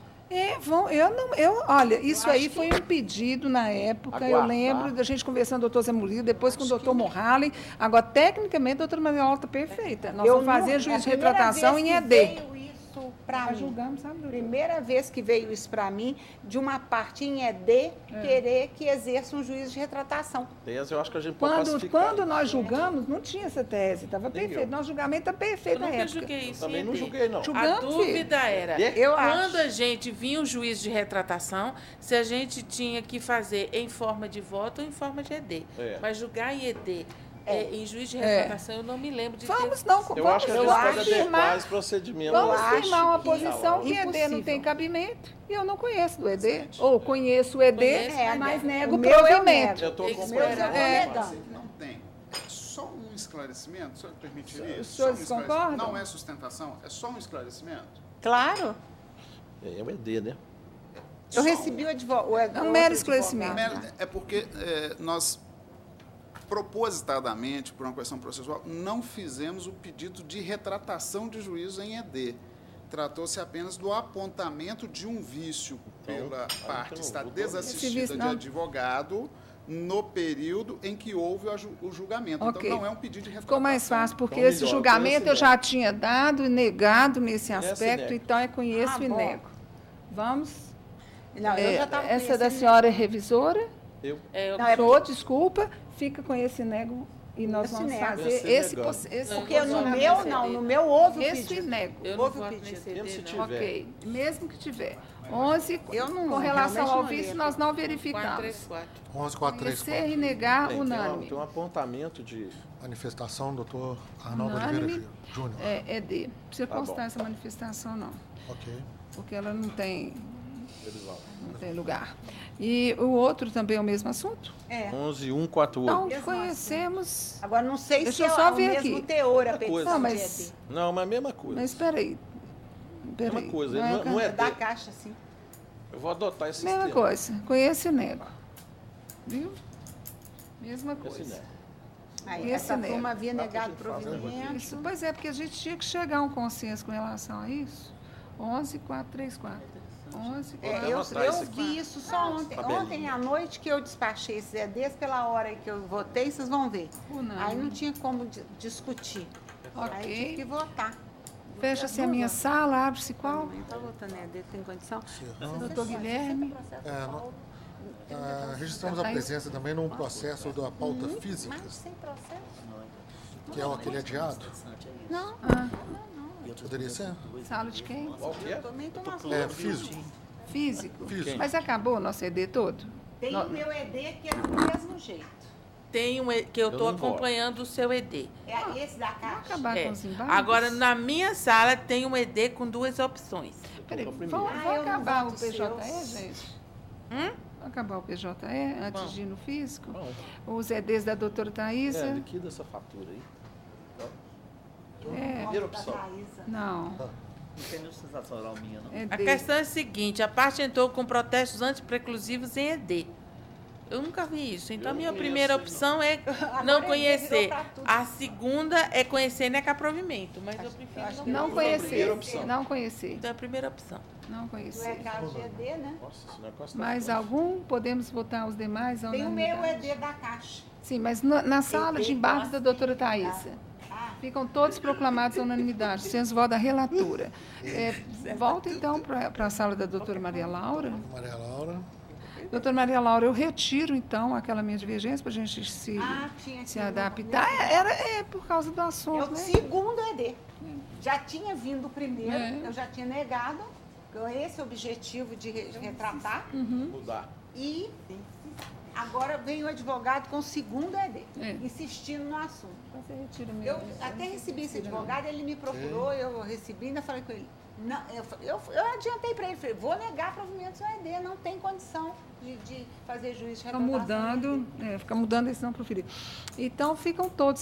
Olha, isso aí foi um pedido na época, eu Aguardar. lembro da gente conversando com o doutor Zé Murilo, depois com o doutor Morralen. Agora, tecnicamente, a doutora Maria Laura está perfeita. Nós vamos fazer juízo de retratação em ED. Para mim. Julgamos, sabe, doutor? Primeira vez que veio isso para mim, de uma parte em ED querer que exerça um juízo de retratação. Tese, eu acho que a gente pode pacificar. Quando nós julgamos, não tinha essa tese, estava perfeito. Nosso julgamento está perfeito na Eu nunca época. julguei isso. Também em não ED. julguei, não. A Julgamos, dúvida filho. era, quando a gente vinha o juízo de retratação, se a gente tinha que fazer em forma de voto ou em forma de ED. É. Mas julgar em ED, em juiz de retratação, eu não me lembro de Vamos ter... não, Eu acho que a gente pode adequar firmar, esse procedimento. vamos Eu firmar uma acho que- posição que ED não tem cabimento. E eu não conheço do ED. Ou conheço o ED, mas nego o meu eu provimento. Eu estou Meu acompanhando. já Não tem. Só um esclarecimento, o senhor permitiria? Os senhores Só um esclarecimento. concordam? Não é sustentação, é só um esclarecimento? Claro. É o ED, né? Eu recebi o advogado. É um mero esclarecimento. É porque nós, propositadamente, por uma questão processual, não fizemos o pedido de retratação de juízo em ED. Tratou-se apenas do apontamento de um vício pela parte que está desassistida de advogado no período em que houve o julgamento. Ok. Então, não é um pedido de retratação. Ficou mais fácil, porque Então, esse melhor, julgamento conheço eu e já tinha dado e negado nesse aspecto, nego. então é conheço e bom. nego. Vamos? Não, eu já estava Essa da senhora é revisora? Eu. Senhor, desculpa, fica com esse nego e nós vamos nego. fazer Esse esse Porque no meu houve o esse pedido. nego. Eu não Houve o voto pedido. nesse Mesmo se ED, tiver. não. Ok, mesmo que tiver. 11, Eu não- com relação realmente ao não vício, lembro. nós não verificamos. 434. 11.434. Conhecer e negar Tem unânime. um apontamento de... Manifestação, doutor Arnaldo Unânime. Oliveira Júnior. É D. Não precisa Tá bom. constar essa manifestação, não. Ok. Porque ela não tem lugar. E o outro também é o mesmo assunto? 11.148. Então, conhecemos... Agora, não sei Deixa se eu é só o ver mesmo aqui. teor a Outra petição coisa. Não, de mas, ED. Não, mas a mesma coisa. mas peraí. Mesma coisa. Não é Da ED. Caixa, sim. Eu vou adotar esse Mesma sistema. coisa. Conheço e nego. Viu? Mesma Esse coisa. nego. Aí, Esse essa nego. turma havia Dá pra negado gente fazer, provimento. Isso, pois é, porque a gente tinha que chegar a um consenso com relação a isso. 11.434. 11, É, Vou eu anotar isso aqui. vi isso só ontem. Tabelinha. Ontem à noite que eu despachei esses EDs, pela hora que eu votei, vocês vão ver. Unânime. Aí não tinha como discutir. Aí tive que votar. Fecha-se a minha sala, abre-se qual? Não está votando ED, tem condição? Doutor Guilherme. Registramos a presença também num processo da pauta física, Mas sem processo? que é aquele adiado. Não. Poderia ser? Sala de quem? Qual que é? Também tô nas É físico. Físico. Físico. Mas acabou o nosso ED todo? Tem o meu ED que é do mesmo jeito. Tem um que eu estou não vou. acompanhando o seu ED. É esse da Caixa. Acabar É. com os embargos? Agora, na minha sala, tem um ED com duas opções. Peraí, primeiro. vamos eu não acabar o voto PJE, seus. gente? Vamos acabar o PJE antes Vamos. de ir no físico? Vamos. Os EDs da doutora Thaísa? É, liquida essa fatura aí. É. Primeira opção. Não. Não tem nenhuma sensação oral minha, não. ED. A questão é a seguinte, a parte entrou com protestos antipreclusivos em ED. Eu nunca vi isso. Então, a minha primeira opção é não conhecer. A segunda é conhecer e negar provimento. Mas eu prefiro Não conhecer. Não conhecer. Então, é a primeira opção. Não Não é conhecer. caso de ED, né? Nossa, esse negócio tá Mais forte. algum? Podemos votar os demais? à Tem o meu unanimidade? ED da Caixa. Sim, mas na sala de embargos da doutora Thaísa. Ficam todos proclamados à unanimidade, sem os votos da relatora. Volta, então, para a sala da doutora Maria Laura. Maria Laura. Doutora Maria Laura, eu retiro, então, aquela minha divergência para a gente se adaptar. É por causa do assunto, O segundo ED. Já tinha vindo o primeiro, eu já tinha negado, com esse objetivo de retratar. Mudar. E agora vem o advogado com o segundo ED, insistindo no assunto. Você retira mesmo. Eu até recebi esse advogado, ele me procurou, eu recebi, ainda falei com ele. Não, eu adiantei para ele, falei, vou negar provimento no ED, não tem condição de fazer juízo de retratação. Fica mudando a decisão proferida. Então, ficam todos